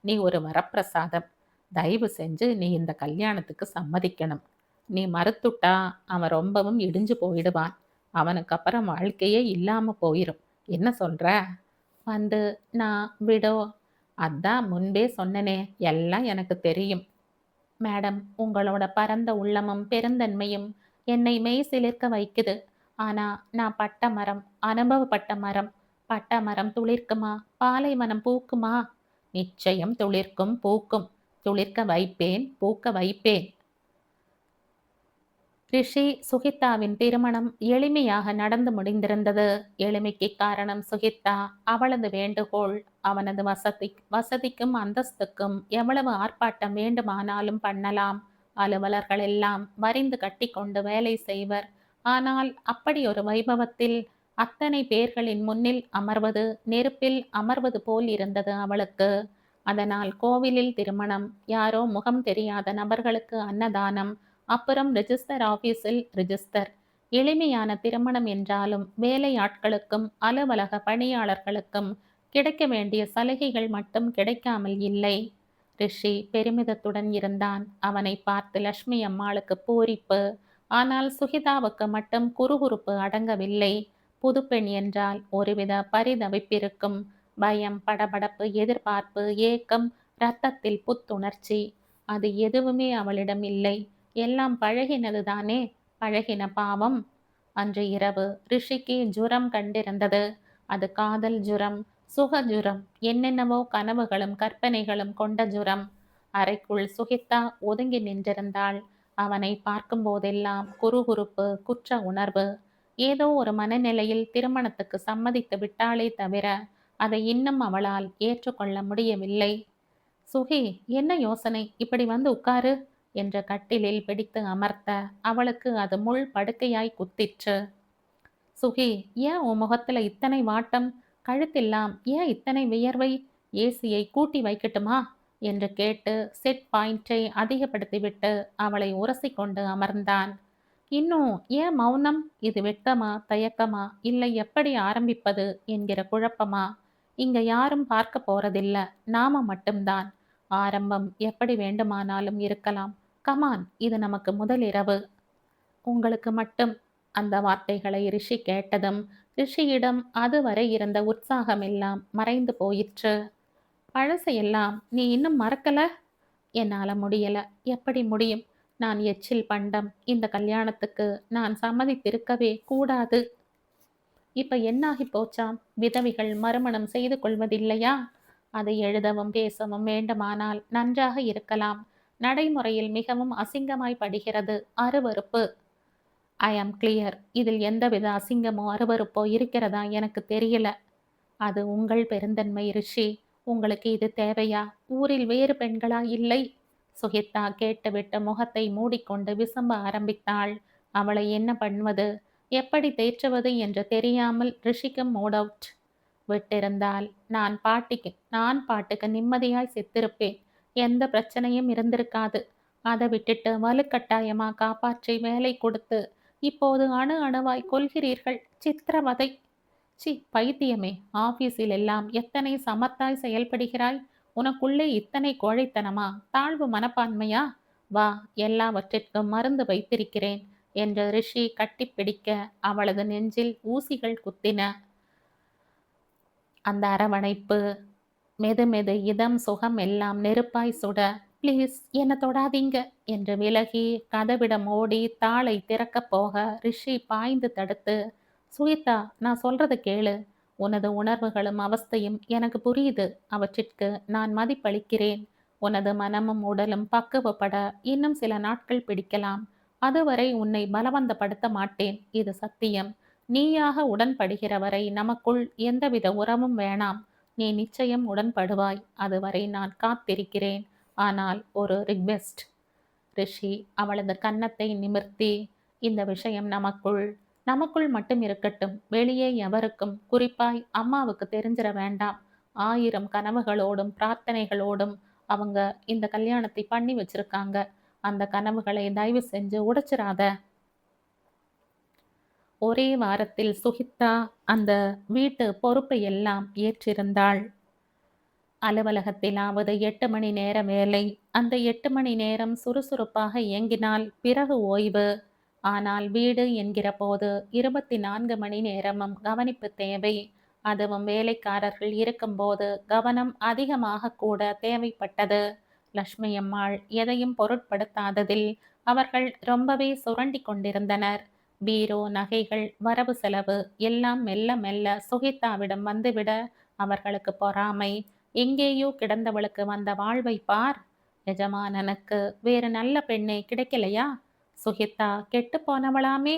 நீ ஒரு வரப்பிரசாதம். தயவு செஞ்சு நீ இந்த கல்யாணத்துக்கு சம்மதிக்கணும். நீ மறுத்துட்டா அவன் ரொம்பவும் இடிஞ்சு போயிடுவான். அவனுக்கு அப்புறம் வாழ்க்கையே இல்லாம போயிரும். என்ன சொல்ற? வந்து நான் விடோ. அதான் முன்பே சொன்னனே, எல்லாம் எனக்கு தெரியும். மேடம், உங்களோட பரந்த உள்ளமும் பெருந்தன்மையும் என்னை மெய் சிலிர்க்க வைக்குது. ஆனா நான் பட்ட மரம், அனுபவப்பட்ட மரம். பட்ட மரம் துளிர்க்குமா? பாலைவனம் பூக்குமா? நிச்சயம் துளிர்க்கும், பூக்கும். துளிர்க்க வைப்பேன், பூக்க வைப்பேன். ரிஷி சுகித்தாவின் திருமணம் எளிமையாக நடந்து முடிந்திருந்தது. எளிமைக்கு காரணம் சுகித்தா. அவளது வேண்டுகோள். அவனது வசதிக்கும் அந்தஸ்துக்கும் எவ்வளவு ஆர்ப்பாட்டம் வேண்டுமானாலும் பண்ணலாம். அலுவலர்கள் எல்லாம் வரிந்து கட்டிக்கொண்டு வேலை செய்வர். ஆனால் அப்படி ஒரு வைபவத்தில் அத்தனை பேர்களின் முன்னில் அமர்வது நெருப்பில் அமர்வது போல் இருந்தது அவளுக்கு. அதனால் கோவிலில் திருமணம், யாரோ முகம் தெரியாத நபர்களுக்கு அன்னதானம், அப்புறம் ரெஜிஸ்டர் ஆபீஸில் ரிஜிஸ்டர். எளிமையான திருமணம் என்றாலும் வேலை ஆட்களுக்கும் அலுவலக பணியாளர்களுக்கும் கிடைக்க வேண்டிய சலுகைகள் மட்டும் கிடைக்காமல் இல்லை. ரிஷி பெருமிதத்துடன் இருந்தான். அவனை பார்த்து லட்சுமி அம்மாளுக்கு பூரிப்பு. ஆனால் சுகிதாவுக்கு மட்டும் குறுகுறுப்பு அடங்கவில்லை. புதுப்பெண் என்றால் ஒருவித பரிதவிப்பிருக்கும். பயம், படபடப்பு, எதிர்பார்ப்பு, ஏக்கம், இரத்தத்தில் புத்துணர்ச்சி. அது எதுவுமே அவளிடம் இல்லை. எல்லாம் பழகினது தானே. பழகின பாவம். அன்று இரவு ரிஷிக்கு ஜுரம் கண்டிருந்தது. அது காதல் ஜுரம், சுக ஜுரம், என்னென்னவோ கனவுகளும் கற்பனைகளும் கொண்ட ஜுரம். அறைக்குள் சுகித்தா ஒதுங்கி நின்றிருந்தாள். அவனை பார்க்கும் போதெல்லாம் குறுகுறுப்பு, குற்ற உணர்வு. ஏதோ ஒரு மனநிலையில் திருமணத்துக்கு சம்மதித்து விட்டாளே தவிர அதை இன்னும் அவளால் ஏற்றுக்கொள்ள முடியவில்லை. சுகி, என்ன யோசனை? இப்படி வந்து உட்காரு என்ற கட்டிலில் பிடித்து அமர்த்த அவளுக்கு அது முள் படுக்கையாய் குத்திற்று. சுகி, ஏன் உன் முகத்துல இத்தனை வாட்டம்? கழுத்தெல்லாம் ஏன் இத்தனை வியர்வை? ஏசியை கூட்டி வைக்கட்டுமா என்று கேட்டு செட் பாயிண்டை அதிகப்படுத்திவிட்டு அவளை உரசிக்கொண்டு அமர்ந்தான். இன்னும் ஏன் மௌனம்? இது வெட்கமா, தயக்கமா, இல்லை எப்படி ஆரம்பிப்பது என்கிற குழப்பமா? இங்க யாரும் பார்க்க போறதில்ல, நாம மட்டும்தான். ஆரம்பம் எப்படி வேண்டுமானாலும் இருக்கலாம். கமான், இது நமக்கு முதல் இரவு. உங்களுக்கு மட்டும். அந்த வார்த்தைகளை ரிஷி கேட்டதும் ரிஷியிடம் அதுவரை இருந்த உற்சாகம் எல்லாம் மறைந்து போயிற்று. பழசையெல்லாம் நீ இன்னும் மறக்கல? என்னால முடியல. எப்படி முடியும்? நான் எச்சில் பண்டம். இந்த கல்யாணத்துக்கு நான் சம்மதித்திருக்கவே கூடாது. இப்ப என்னாகி போச்சாம்? விதவைகள் மறுமணம் செய்து கொள்வதில்லையா? அதை எழுதவும் பேசவும் வேண்டுமானால் நன்றாக இருக்கலாம். நடைமுறையில் மிகவும் அசிங்கமாய் படுகிறது. அருவருப்பு. ஐ ஆம் கிளியர். இதில் எந்தவித அசிங்கமோ அருவருப்போ இருக்கிறதா எனக்கு தெரியல. அது உங்கள் பெருந்தன்மை ரிஷி. உங்களுக்கு இது தேவையா? ஊரில் வேறு பெண்களா இல்லை? சுகித்தா கேட்டுவிட்டு முகத்தை மூடிக்கொண்டு விசம்ப ஆரம்பித்தாள். அவளை என்ன பண்ணுவது, எப்படி தேற்றுவது என்று தெரியாமல் ரிஷிக்கும் மூட் அவுட். விட்டிருந்தால் நான் பாட்டுக்கு நிம்மதியாய் செத்திருப்பேன். எந்த பிரச்சனையும் இருந்திருக்காது. அதை விட்டுட்டு வலுக்கட்டாயமா காப்பாற்றி வேலை கொடுத்து இப்போது அணு அணுவாய் கொல்கிறீர்கள். சித்திரவதை. சி பைத்தியமே! ஆபீஸில் எல்லாம் எத்தனை சமத்தாய் செயல்படுகிறாய். உனக்குள்ளே இத்தனை கோழைத்தனமா? தாழ்வு மனப்பான்மையா? வா, எல்லாவற்றிற்கும் மருந்து வைத்திருக்கிறேன் என்று ரிஷி கட்டிப்பிடிக்க அவளது நெஞ்சில் ஊசிகள் குத்தின. அந்த அரவணைப்பு, மெது இதம் சுகம் எல்லாம் நெருப்பாய் சுட, ப்ளீஸ் என்ன தொடாதீங்க என்று விலகி கதவிடம் ஓடி தாளை திறக்கப் போக ரிஷி பாய்ந்து தடுத்து, சுகிதா, நான் சொல்றத கேளு. உனது உணர்வுகளும் அவஸ்தையும் எனக்கு புரியுது. அவற்றிற்கு நான் மதிப்பளிக்கிறேன். உனது மனமும் உடலும் பக்குவப்பட இன்னும் சில நாட்கள் பிடிக்கலாம். அதுவரை உன்னை பலவந்தப்படுத்த மாட்டேன். இது சத்தியம். நீயாக உடன்படுகிற வரை நமக்குள் எந்தவித உறவும் வேணாம். நீ நிச்சயம் உடன்படுவாய். அதுவரை நான் காத்திருக்கிறேன். ஆனால் ஒரு ரிக்வெஸ்ட். ரிஷி அவளது கன்னத்தை நிமிர்த்தி, இந்த விஷயம் நமக்குள் நமக்குள் மட்டும் இருக்கட்டும். வெளியே எவருக்கும், குறிப்பாய் அம்மாவுக்கு தெரிஞ்சிட வேண்டாம். 1000 கனவுகளோடும் பிரார்த்தனைகளோடும் அவங்க இந்த கல்யாணத்தை பண்ணி வச்சிருக்காங்க. அந்த கனவுகளை தயவு செஞ்சு உடைச்சிராத. ஒரே வாரத்தில் சுகித்தா அந்த வீட்டு பொறுப்பை எல்லாம் ஏற்றிருந்தாள். அலுவலகத்திலாவது 8 மணி நேர வேலை. அந்த 8 மணி நேரம் சுறுசுறுப்பாக இயங்கினால் பிறகு ஓய்வு. ஆனால் வீடு என்கிற போது 24 மணி நேரமும் கவனிப்பு தேவை. அதுவும் வேலைக்காரர்கள் இருக்கும்போது கவனம் அதிகமாக கூட தேவைப்பட்டது. லட்சுமி அம்மாள் எதையும் பொருட்படுத்தாததில் அவர்கள் ரொம்பவே சுரண்டி கொண்டிருந்தனர். பீரோ, நகைகள், வரவு செலவு எல்லாம் மெல்ல மெல்ல சுகித்தாவிடம் வந்துவிட அவர்களுக்கு பொறாமை. எங்கேயோ கிடந்தவளுக்கு வந்த வாழ்வை பார். எஜமானனுக்கு வேறு நல்ல பெண்ணே கிடைக்கலையா? சுகித்தா கெட்டு போனவளாமே.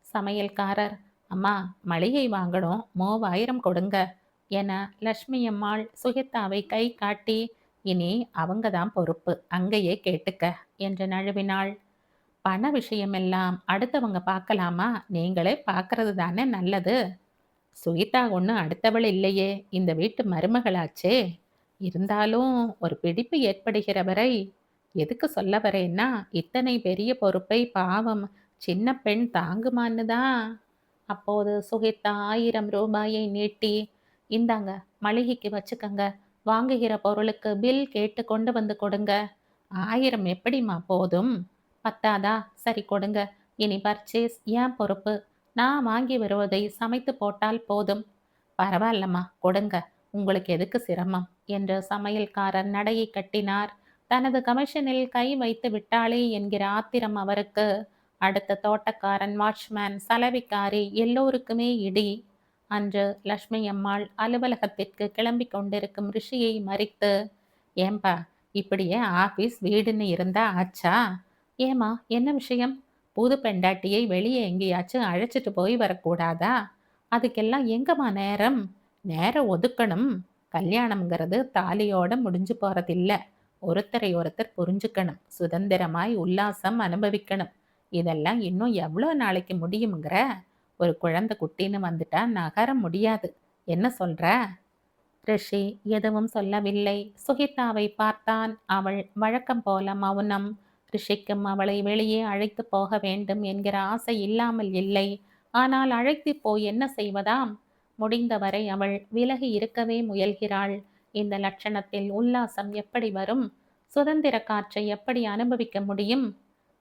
சமையல்காரர், அம்மா மளிகை வாங்கணும், 3000 கொடுங்க என லட்சுமி அம்மாள் சுகித்தாவை கை காட்டி, இனி அவங்க தான் பொறுப்பு, அங்கேயே கேட்டுக்க என்று நழுவினாள். பண விஷயமெல்லாம் அடுத்தவங்க பார்க்கலாமா? நீங்களே பார்க்கறது தானே நல்லது. சுகிதா ஒன்றும் அடுத்தவள் இல்லையே, இந்த வீட்டு மருமகளாச்சே. இருந்தாலும் ஒரு பிடிப்பு ஏற்படுகிற வரை. எதுக்கு சொல்ல வரேன்னா, இத்தனை பெரிய பொறுப்பை பாவம் சின்ன பெண் தாங்குமான்னு தான். அப்போது சுகிதா 1000 ரூபாயை நீட்டி, இந்தாங்க மளிகைக்கு வச்சுக்கங்க, வாங்குகிற பொருளுக்கு பில் கேட்டு கொண்டு வந்து கொடுங்க. 1000 எப்படிம்மா போதும்? பத்தாதா? சரி கொடுங்க. இனி பர்ச்சேஸ் ஏன் பொறுப்பு. நான் வாங்கி வருவதை சமைத்து போட்டால் போதும். பரவாயில்லம்மா கொடுங்க, உங்களுக்கு எதுக்கு சிரமம் என்று சமையல்காரர் நடையை கட்டினார். தனது கமிஷனில் கை வைத்து விட்டாளே என்கிற ஆத்திரம் அவருக்கு. அடுத்த தோட்டக்காரன், வாட்ச்மேன், சலவைக்காரி எல்லோருக்குமே இடி. அன்று லட்சுமி அம்மாள் அலுவலகத்திற்கு கிளம்பி கொண்டிருக்கும் ரிஷியை மறித்து, ஏம்பா இப்படியே ஆபீஸ் வீடுன்னு இருந்தா ஆச்சா? ஏமா என்ன விஷயம்? புது பெண்டாட்டியை வெளியே எங்கேயாச்சும் அழைச்சிட்டு போய் வரக்கூடாதா? அதுக்கெல்லாம் எங்கம்மா நேரம்? நேரம் ஒதுக்கணும். கல்யாணம்ங்கிறது தாலியோட முடிஞ்சு போறதில்ல. ஒருத்தரை ஒருத்தர் புரிஞ்சுக்கணும், சுதந்திரமாய் உல்லாசம் அனுபவிக்கணும். இதெல்லாம் இன்னும் எவ்வளோ நாளைக்கு முடியுங்கிற? ஒரு குழந்தை குட்டின்னு வந்துட்டா நகர முடியாது. என்ன சொல்ற? ரிஷி எதுவும் சொல்லவில்லை. சுகிதாவை பார்த்தான். அவள் வழக்கம் போல மௌனம். ரிஷிக்கும் அவளை வெளியே அழைத்து போக வேண்டும் என்கிற ஆசை இல்லாமல் இல்லை. ஆனால் அழைத்து போய் என்ன செய்வதாம்? முடிந்தவரை அவள் விலகி இருக்கவே முயல்கிறாள். இந்த லட்சணத்தில் உல்லாசம் எப்படி வரும்? சுதந்திர காற்றை எப்படி அனுபவிக்க முடியும்?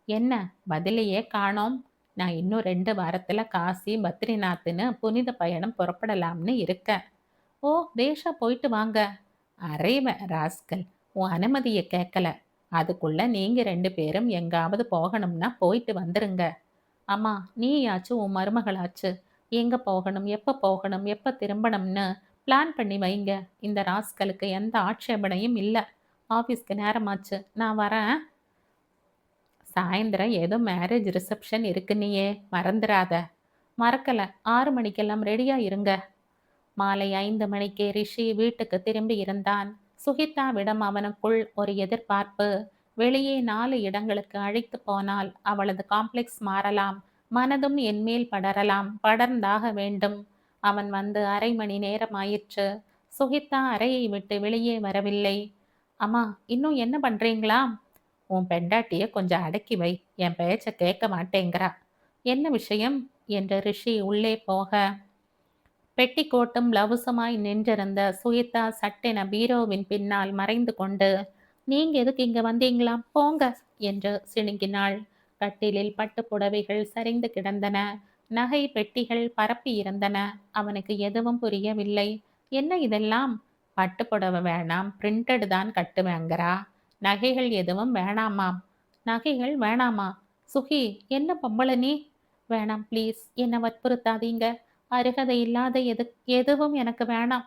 என்ன பதிலையே காணோம். நான் இன்னும் 2 வாரத்துல காசி, பத்ரிநாத்னு புனித பயணம் புறப்படலாம்னு இருக்கேன். ஓ பேஷா போயிட்டு வாங்க. அறைவன் ராஸ்கல், உன் அனுமதியை கேட்கல. அதுக்குள்ள நீங்க 2 பேரும் எங்காவது போகணும்னா போயிட்டு வந்துருங்க. அம்மா நீயாச்சும் உன் மருமகளாச்சு. எங்க போகணும், எப்ப போகணும், எப்ப திரும்பணும்னு பிளான் பண்ணி வைங்க. இந்த ராஸ்கலுக்கு எந்த ஆட்சேபனையும் இல்லை. ஆஃபீஸ்க்கு நேரமாச்சு, நான் வரேன். சாயந்தரம் ஏதோ மேரேஜ் ரிசப்ஷன் இருக்குன்னியே, மறந்துடாத. மறக்கல, 6 மணிக்கெல்லாம் ரெடியா இருங்க. மாலை 5 மணிக்கு ரிஷி வீட்டுக்கு திரும்பி இருந்தான். சுகிதாவிடம் அவனுக்குள் ஒரு எதிர்பார்ப்பு. வெளியே 4 இடங்களுக்கு அழைத்து போனால் அவளது காம்ப்ளெக்ஸ் மாறலாம். மனதும் என்மேல் படரலாம். படர்ந்தாக வேண்டும். அவன் வந்து 1/2 மணி நேரம் ஆயிற்று. சுகிதா அறையை விட்டு வெளியே வரவில்லை. அம்மா இன்னும் என்ன பண்றீங்களா? உன் பெண்டாட்டிய கொஞ்சம் அடக்கி வை, என் பேச்ச கேட்க மாட்டேங்கிறா. என்ன விஷயம் என்று ரிஷி உள்ளே போக, பெட்டிக்கோட்டும் பிளவுசுமாய் நின்றிருந்த சுகிதா சட்டென பீரோவின் பின்னால் மறைந்து கொண்டு, நீங்க எதுக்கு இங்க வந்தீங்களாம், போங்க என்று சிணுங்கினாள். கட்டிலில் பட்டு புடவைகள் சரிந்து கிடந்தன. நகை பெட்டிகள் பரப்பி இருந்தன. அவனுக்கு எதுவும் புரியவில்லை. என்ன இதெல்லாம்? பட்டு புடவை வேணாம், பிரிண்டட் தான் கட்டுவேங்கிறா. நகைகள் எதுவும் வேணாமாம். நகைகள் வேணாமா? சுகி என்ன பொம்பளை நீ? வேணாம் ப்ளீஸ், என்னை வற்புறுத்தாதீங்க. அருகதை இல்லாத எதுவும் எனக்கு வேணாம்.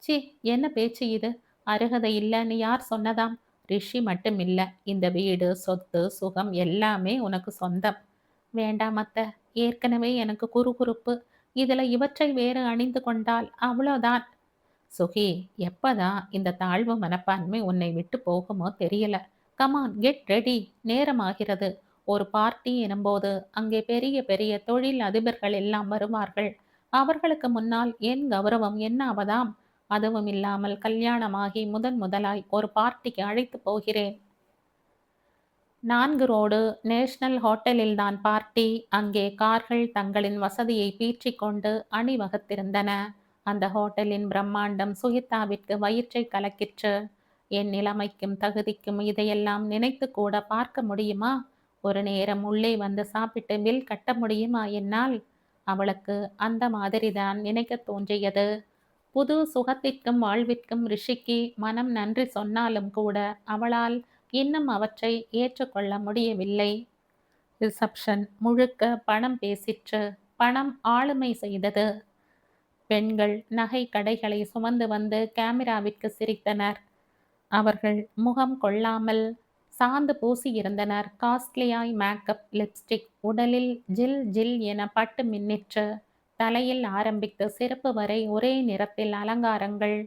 சி என்ன பேச்சு இது? அருகதை இல்லைன்னு யார் சொன்னதாம்? ரிஷி மட்டும் இல்லை, இந்த வீடு, சொத்து, சுகம் எல்லாமே உனக்கு சொந்தம். வேண்டாம் அத்தை, ஏற்கனவே எனக்கு குறுகுறுப்பு. இதுல இவற்றை வேறு அணிந்து கொண்டால் அவ்வளோதான். சுகி, எப்பதான் இந்த தாழ்வு மனப்பான்மை உன்னை விட்டு போகுமோ தெரியல. கமான் கெட் ரெடி, நேரம் ஆகிறது. ஒரு பார்ட்டி எனும்போது அங்கே பெரிய பெரிய தொழில் அதிபர்கள் எல்லாம் வருவார்கள். அவர்களுக்கு முன்னால் என் கௌரவம் என்ன ஆவதாம்? அதுவும் இல்லாமல் கல்யாணமாகி முதலாய் ஒரு பார்ட்டிக்கு அழைத்து போகிறேன். 4 ரோடு நேஷனல் ஹோட்டலில்தான் பார்ட்டி. அங்கே கார்கள் தங்களின் வசதியை பீற்றிக்கொண்டு அணிவகுத்திருந்தன. அந்த ஹோட்டலின் பிரம்மாண்டம் சுகிதாவிற்கு வயிற்றைக் கலக்கிற்று. என் நிலைமைக்கும் தகுதிக்கும் இதையெல்லாம் நினைத்துக் கூட பார்க்க முடியுமா? ஒரு நேரம் உள்ளே வந்து சாப்பிட்டு பில் கட்ட முடியுமா என்னால்? அவளுக்கு அந்த மாதிரிதான் நினைக்கத் தோன்றியது. புது சுகத்திற்கும் வாழ்விற்கும் ரிஷிக்கு மனம் நன்றி சொன்னாலும் கூட அவளால் இன்னும் அவற்றை ஏற்றுக்கொள்ள முடியவில்லை. ரிசப்ஷன் முழுக்க பணம் பேசிற்று. பணம் ஆளுமை செய்தது. பெண்கள் நகை கடைகளை சுமந்து வந்து கேமராவிற்கு சிரித்தனர். அவர்கள் முகம் கொள்ளாமல் சாந்து பூசியிருந்தனர். காஸ்ட்லியாய் மேக்கப், லிப்ஸ்டிக், உடலில் ஜில் ஜில் என பட்டு மின்னிற்று. தலையில் ஆரம்பித்து சிறப்பு வரை ஒரே நிறத்தில் அலங்காரங்கள்.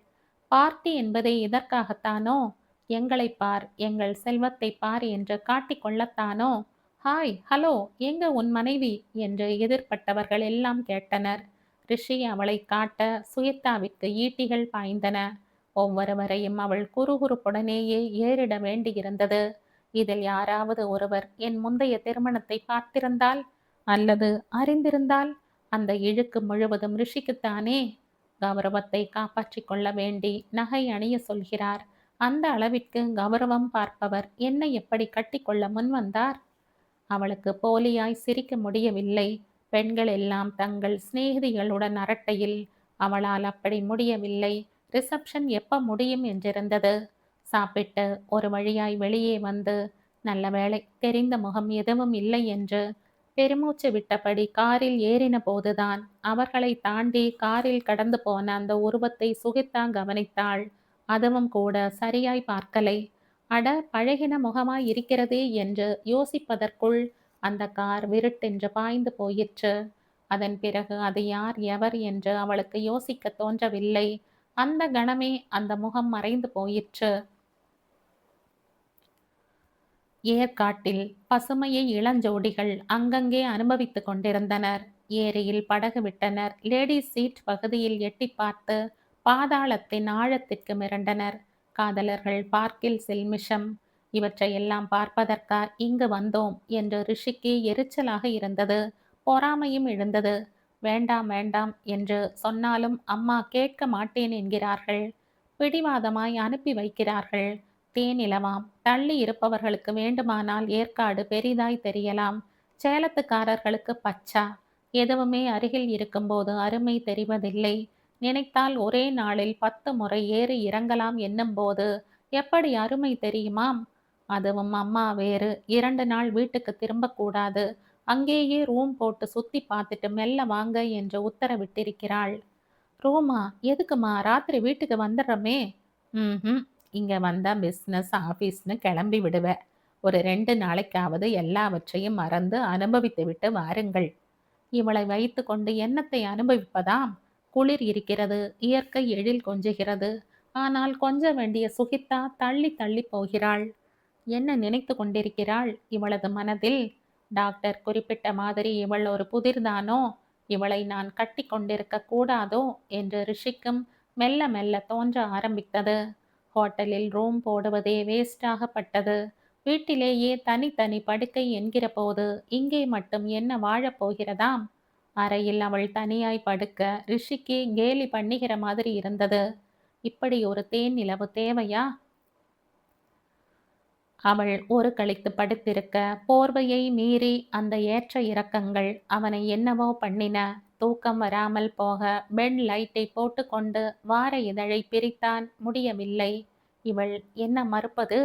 பார்ட்டி என்பதே இதற்காகத்தானோ? எங்களை பார், எங்கள் செல்வத்தை பார் என்று காட்டிக்கொள்ளத்தானோ? ஹாய், ஹலோ, எங்க உன் மனைவி என்று எதிர்ப்பட்டவர்கள் எல்லாம் கேட்டனர். ரிஷி அவளை காட்ட சுயத்தாவிற்கு ஈட்டிகள் பாய்ந்தன. ஒவ்வொருவரையும் அவள் குறுகுறுப்புடனேயே ஏறிட வேண்டியிருந்தது. இதில் யாராவது ஒருவர் என் முந்தைய திருமணத்தை பார்த்திருந்தால் அல்லது அறிந்திருந்தால் அந்த இழுக்கு முழுவதும் ரிஷிக்குத்தானே. கௌரவத்தை காப்பாற்றிக் கொள்ள வேண்டி நகை அணிய சொல்கிறார். அந்த அளவிற்கு கௌரவம் பார்ப்பவர் என்னை எப்படி கட்டிக்கொள்ள முன்வந்தார்? அவளுக்கு போலியாய் சிரிக்க முடியவில்லை. பெண்கள் எல்லாம் தங்கள் சிநேகிதிகளுடன் அரட்டையில். அவளால் அப்படி முடியவில்லை. ரிசப்ஷன் எப்ப முடியும் என்றிருந்தது. சாப்பிட்டு ஒரு வழியாய் வெளியே வந்து, நல்ல வேளை தெரிந்த முகம் எதுவும் இல்லை என்று பெருமூச்சு விட்டபடி காரில் ஏறின போதுதான் அவர்களை தாண்டி காரில் கடந்து போன அந்த உருவத்தை சுகித்தா கவனித்தாள். அதுவும் கூட சரியாய் பார்க்கலை. அட, பழகின முகமாய் இருக்கிறதே என்று யோசிப்பதற்குள் அந்த கார் விருட்டென்று பாய்ந்து போயிற்று. அதன் பிறகு அது யார் எவர் என்று அவளுக்கு யோசிக்க தோன்றவில்லை. அந்த கணமே அந்த முகம் மறைந்து போயிற்று. ஏற்காட்டில் பசுமையை இளஞ்சோடிகள் அங்கங்கே அனுபவித்துக் கொண்டிருந்தனர். ஏரியில் படகு விட்டனர். லேடிஸ் சீட் பகுதியில் எட்டி பார்த்து பாதாளத்தின் ஆழத்திற்கு மிரண்டனர். காதலர்கள் பார்க்கில் சில்மிஷம். இவற்றையெல்லாம் பார்ப்பதற்கா இங்கு வந்தோம் என்று ரிஷிக்கு எரிச்சலாக இருந்தது. பொறாமையும் எழுந்தது. வேண்டாம் வேண்டாம் என்று சொன்னாலும் அம்மா கேட்க மாட்டேன் என்கிறார்கள். பிடிவாதமாய் அனுப்பி வைக்கிறார்கள். தேனிலவாம். தள்ளி இருப்பவர்களுக்கு வேண்டுமானால் ஏற்காடு பெரிதாய் தெரியலாம். சேலத்துக்காரர்களுக்கு பச்சா. எதுவுமே அருகில் இருக்கும்போது அருமை தெரிவதில்லை. நினைத்தால் ஒரே நாளில் 10 முறை ஏறி இறங்கலாம் என்னும்போது எப்படி அருமை தெரியுமாம்? அதுவும் அம்மா வேறு 2 நாள் வீட்டுக்கு திரும்பக்கூடாது. அங்கேயே ரூம் போட்டு சுத்தி பார்த்துட்டு மெல்ல வாங்க என்று உத்தரவிட்டிருக்கிறாள். ரூமா? எதுக்குமா? ராத்திரி வீட்டுக்கு வந்துடுறோமே. ம். இங்கே வந்தால் பிஸ்னஸ் ஆஃபீஸ்னு கிளம்பி விடுவேன். ஒரு 2 நாளைக்காவது எல்லாவற்றையும் மறந்து அனுபவித்து விட்டு வாருங்கள். இவளை வைத்து கொண்டு என்னத்தை அனுபவிப்பதாம்? குளிர் இருக்கிறது. இயற்கை எழில் கொஞ்சுகிறது. ஆனால் கொஞ்ச வேண்டிய சுகித்தா தள்ளி தள்ளி போகிறாள். என்ன நினைத்து கொண்டிருக்கிறாள் இவளது மனதில்? டாக்டர் குறிப்பிட்ட மாதிரி இவள் ஒரு புதிர்தானோ? இவளை நான் கட்டி கொண்டிருக்க கூடாதோ என்று ரிஷிக்கும் மெல்ல மெல்ல தோன்ற ஆரம்பித்தது. ஹோட்டலில் ரூம் போடுவதே வேஸ்டாகப்பட்டது. வீட்டிலேயே தனித்தனி படுக்கை என்கிற போது இங்கே மட்டும் என்ன வாழப்போகிறதாம்? அறையில் அவள் தனியாய் படுக்க ரிஷிக்கு கேலி பண்ணுகிற மாதிரி இருந்தது. இப்படி ஒரு தேன் நிலவு தேவையா? அவள் ஒரு கழித்து படுத்திருக்க போர்வையை மீறி அந்த ஏற்ற இறக்கங்கள் அவனை என்னவோ பண்ணின. தூக்கம் வராமல் போக பெட் லைட்டை போட்டுக்கொண்டு வார இதழை பிரித்தான். முடியவில்லை. இவள் என்ன மறுப்பது?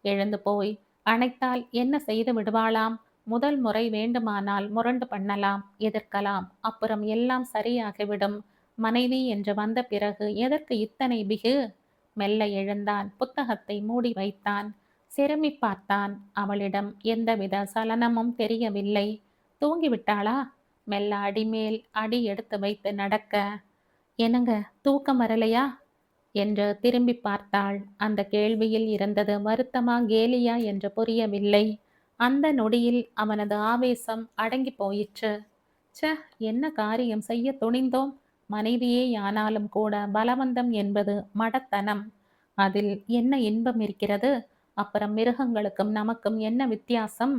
எழுந்து போய் அணைத்தால் என்ன செய்து விடுவாளாம்? முதல் முறை வேண்டுமானால் முரண்டு பண்ணலாம், எதிர்க்கலாம். அப்புறம் எல்லாம் சரியாகிவிடும். மனைவி என்று வந்த பிறகு எதற்கு இத்தனை பிகு? மெல்ல எழுந்தான். புத்தகத்தை மூடி வைத்தான். சிறுமி பார்த்தான். அவளிடம் எந்தவித சலனமும் தெரியவில்லை. தூங்கிவிட்டாளா? மெல்ல அடிமேல் அடி எடுத்து வைத்து நடக்க. என்னங்க, தூக்கம் வரலையா என்று திரும்பி பார்த்தாள். அந்த கேள்வியில் இருந்தது வருத்தமா கேலியா என்று புரியவில்லை. அந்த நொடியில் அவனது ஆவேசம் அடங்கி போயிற்று. ச்ச, என்ன காரியம் செய்ய துணிந்தோம்? மனைவியே ஆனாலும் கூட பலவந்தம் என்பது மடத்தனம். அதில் என்ன இன்பம் இருக்கிறது? அப்புறம் மிருகங்களுக்கும் நமக்கும் என்ன வித்தியாசம்?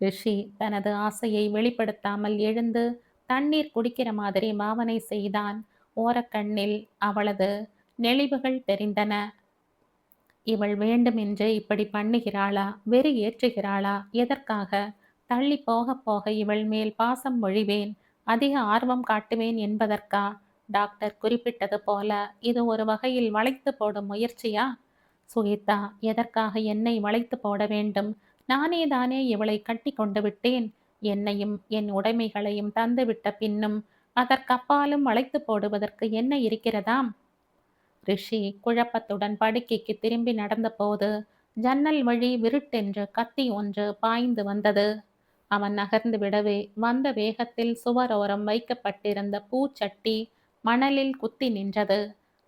ரிஷி தனது ஆசையை வெளிப்படுத்தாமல் எழுந்து தண்ணீர் குடிக்கிற மாதிரி பாவனை செய்தான். ஓரக்கண்ணில் அவளது நெளிவுகள் தெரிந்தன. இவள் வேண்டுமென்றே இப்படி பண்ணுகிறாளா? வெறி ஏற்றுகிறாளா? எதற்காக? தள்ளி போக போக இவள் மேல் பாசம் பொழிவேன், அதிக ஆர்வம் காட்டுவேன் என்பதற்கா? டாக்டர் குறிப்பிட்டது போல இது ஒரு வகையில் வளைத்து போடும் முயற்சியா? சுகிதா, எதற்காக என்னை வளைத்து போட வேண்டும்? நானே தானே இவளை கட்டி கொண்டு விட்டேன். என்னையும் என் உடைமைகளையும் தந்துவிட்ட பின்னும் அதற்கப்பாலும் வளைத்து போடுவதற்கு என்ன இருக்கிறதாம்? ரிஷி குழப்பத்துடன் படுக்கைக்கு திரும்பி நடந்தபோது ஜன்னல் வழி விருட்டென்று கத்தி ஒன்று பாய்ந்து வந்தது. அவன் நகர்ந்து விடவே வந்த வேகத்தில் சுவரோரம் வைக்கப்பட்டிருந்த பூச்சட்டி மணலில் குத்தி நின்றது.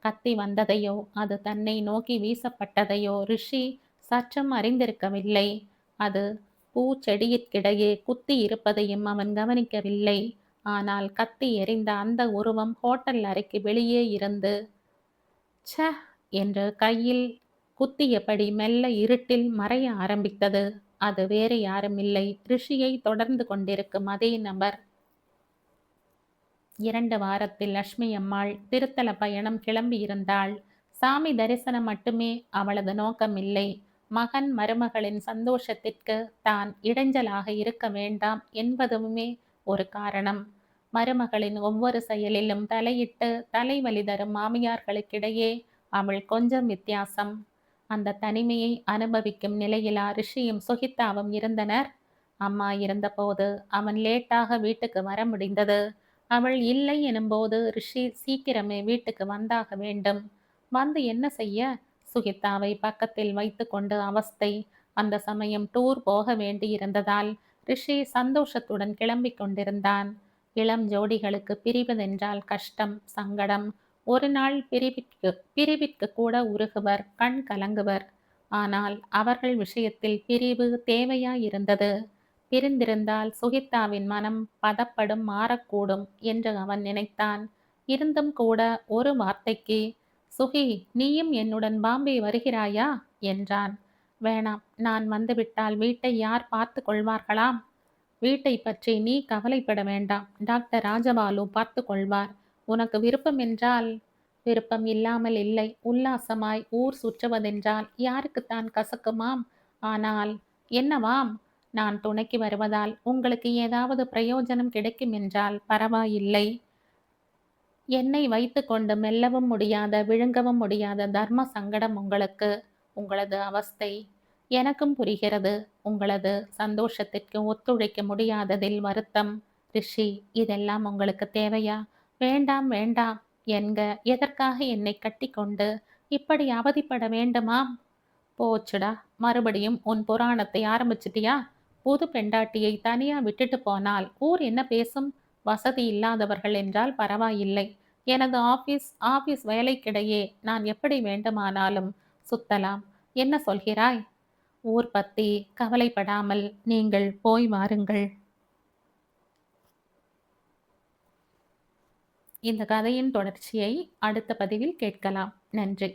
கத்தி வந்ததையோ அது தன்னை நோக்கி வீசப்பட்டதையோ ரிஷி சற்றும் அறிந்திருக்கவில்லை. அது பூச்செடியிற்கிடையே குத்தி இருப்பதையும் அவன் கவனிக்கவில்லை. ஆனால் கத்தி எறிந்த அந்த உருவம் ஹோட்டல் அறைக்கு வெளியே இருந்து ச்ச என்று கையில் குத்தியபடி மெல்ல இருட்டில் மறைய ஆரம்பித்தது. அது வேறு யாரும் இல்லை, ரிஷியை தொடர்ந்து கொண்டிருக்கும் அதே நபர். 2 வாரத்தில் லட்சுமி அம்மாள் திருத்தல பயணம் கிளம்பியிருந்தாள். சாமி தரிசனம் மட்டுமே அவளது நோக்கம் இல்லை. மகன் மருமகளின் சந்தோஷத்திற்கு தான் இடைஞ்சலாக இருக்க வேண்டாம் என்பதுமே ஒரு காரணம். மருமகளின் ஒவ்வொரு செயலிலும் தலையிட்டு தலைவலி தரும் மாமியார்களுக்கிடையே அவள் கொஞ்சம் வித்தியாசம். அந்த தனிமையை அனுபவிக்கும் நிலையிலா ரிஷியும் சுகித்தாவும் இருந்தனர். அம்மா இருந்தபோது அவன் லேட்டாக வீட்டுக்கு வர முடிந்தது. அவள் இல்லை எனும்போது ரிஷி சீக்கிரமே வீட்டுக்கு வந்தாக வேண்டும். வந்து என்ன செய்ய? சுகித்தாவை பக்கத்தில் வைத்து கொண்டு அவஸ்தை. அந்த சமயம் டூர் போக வேண்டியிருந்ததால் ரிஷி சந்தோஷத்துடன் கிளம்பிக் கொண்டிருந்தான். இளம் ஜோடிகளுக்கு பிரிவதென்றால் கஷ்டம், சங்கடம். ஒரு நாள் பிரிவிற்கு கூட உருகுவர், கண் கலங்குவர். ஆனால் அவர்கள் விஷயத்தில் பிரிவு தேவையாயிருந்தது. பிரிந்திருந்தால் சுகித்தாவின் மனம் பதப்படும், மாறக்கூடும் என்று அவன் நினைத்தான். இருந்தும் கூட ஒரு வார்த்தைக்கு, சுகி, நீயும் என்னுடன் பாம்பே வருகிறாயா என்றான். வேணாம், நான் வந்துவிட்டால் வீட்டை யார் பார்த்து கொள்வார்களாம்? வீட்டை பற்றி நீ கவலைப்பட வேண்டாம், டாக்டர் ராஜபாலு பார்த்து கொள்வார். உனக்கு விருப்பம் என்றால்? விருப்பம் இல்லாமல் இல்லை. உல்லாசமாய் ஊர் சுற்றுவதென்றால் யாருக்குத்தான் கசக்குமாம்? ஆனால் என்னவாம்? நான் துணைக்கு வருவதால் உங்களுக்கு ஏதாவது பிரயோஜனம் கிடைக்கும் என்றால் பரவாயில்லை. என்னை வைத்து கொண்டு மெல்லவும் முடியாத, விழுங்கவும் முடியாத தர்ம சங்கடம் உங்களுக்கு. உங்களது அவஸ்தை எனக்கும் புரிகிறது. உங்களது சந்தோஷத்திற்கு ஒத்துழைக்க முடியாததில் வருத்தம். ரிஷி, இதெல்லாம் உங்களுக்கு தேவையா? வேண்டாம் வேண்டாம் என்க. எதற்காக என்னை கட்டி கொண்டு இப்படி அவதிப்பட வேண்டுமாம்? போச்சுடா, மறுபடியும் உன் புராணத்தை ஆரம்பிச்சிட்டியா? புது பெண்டாட்டியை தனியா விட்டுட்டு போனால் ஊர் என்ன பேசும்? வசதி இல்லாதவர்கள் என்றால் பரவாயில்லை. எனது ஆபீஸ் வேலைக்கிடையே நான் எப்படி வேண்டுமானாலும் சுத்தலாம். என்ன சொல்கிறாய்? ஊர் பத்தி கவலைப்படாமல் நீங்கள் போய் வாருங்கள். இந்த கதையின் தொடர்ச்சியை அடுத்த பதிவில் கேட்கலாம். நன்றி.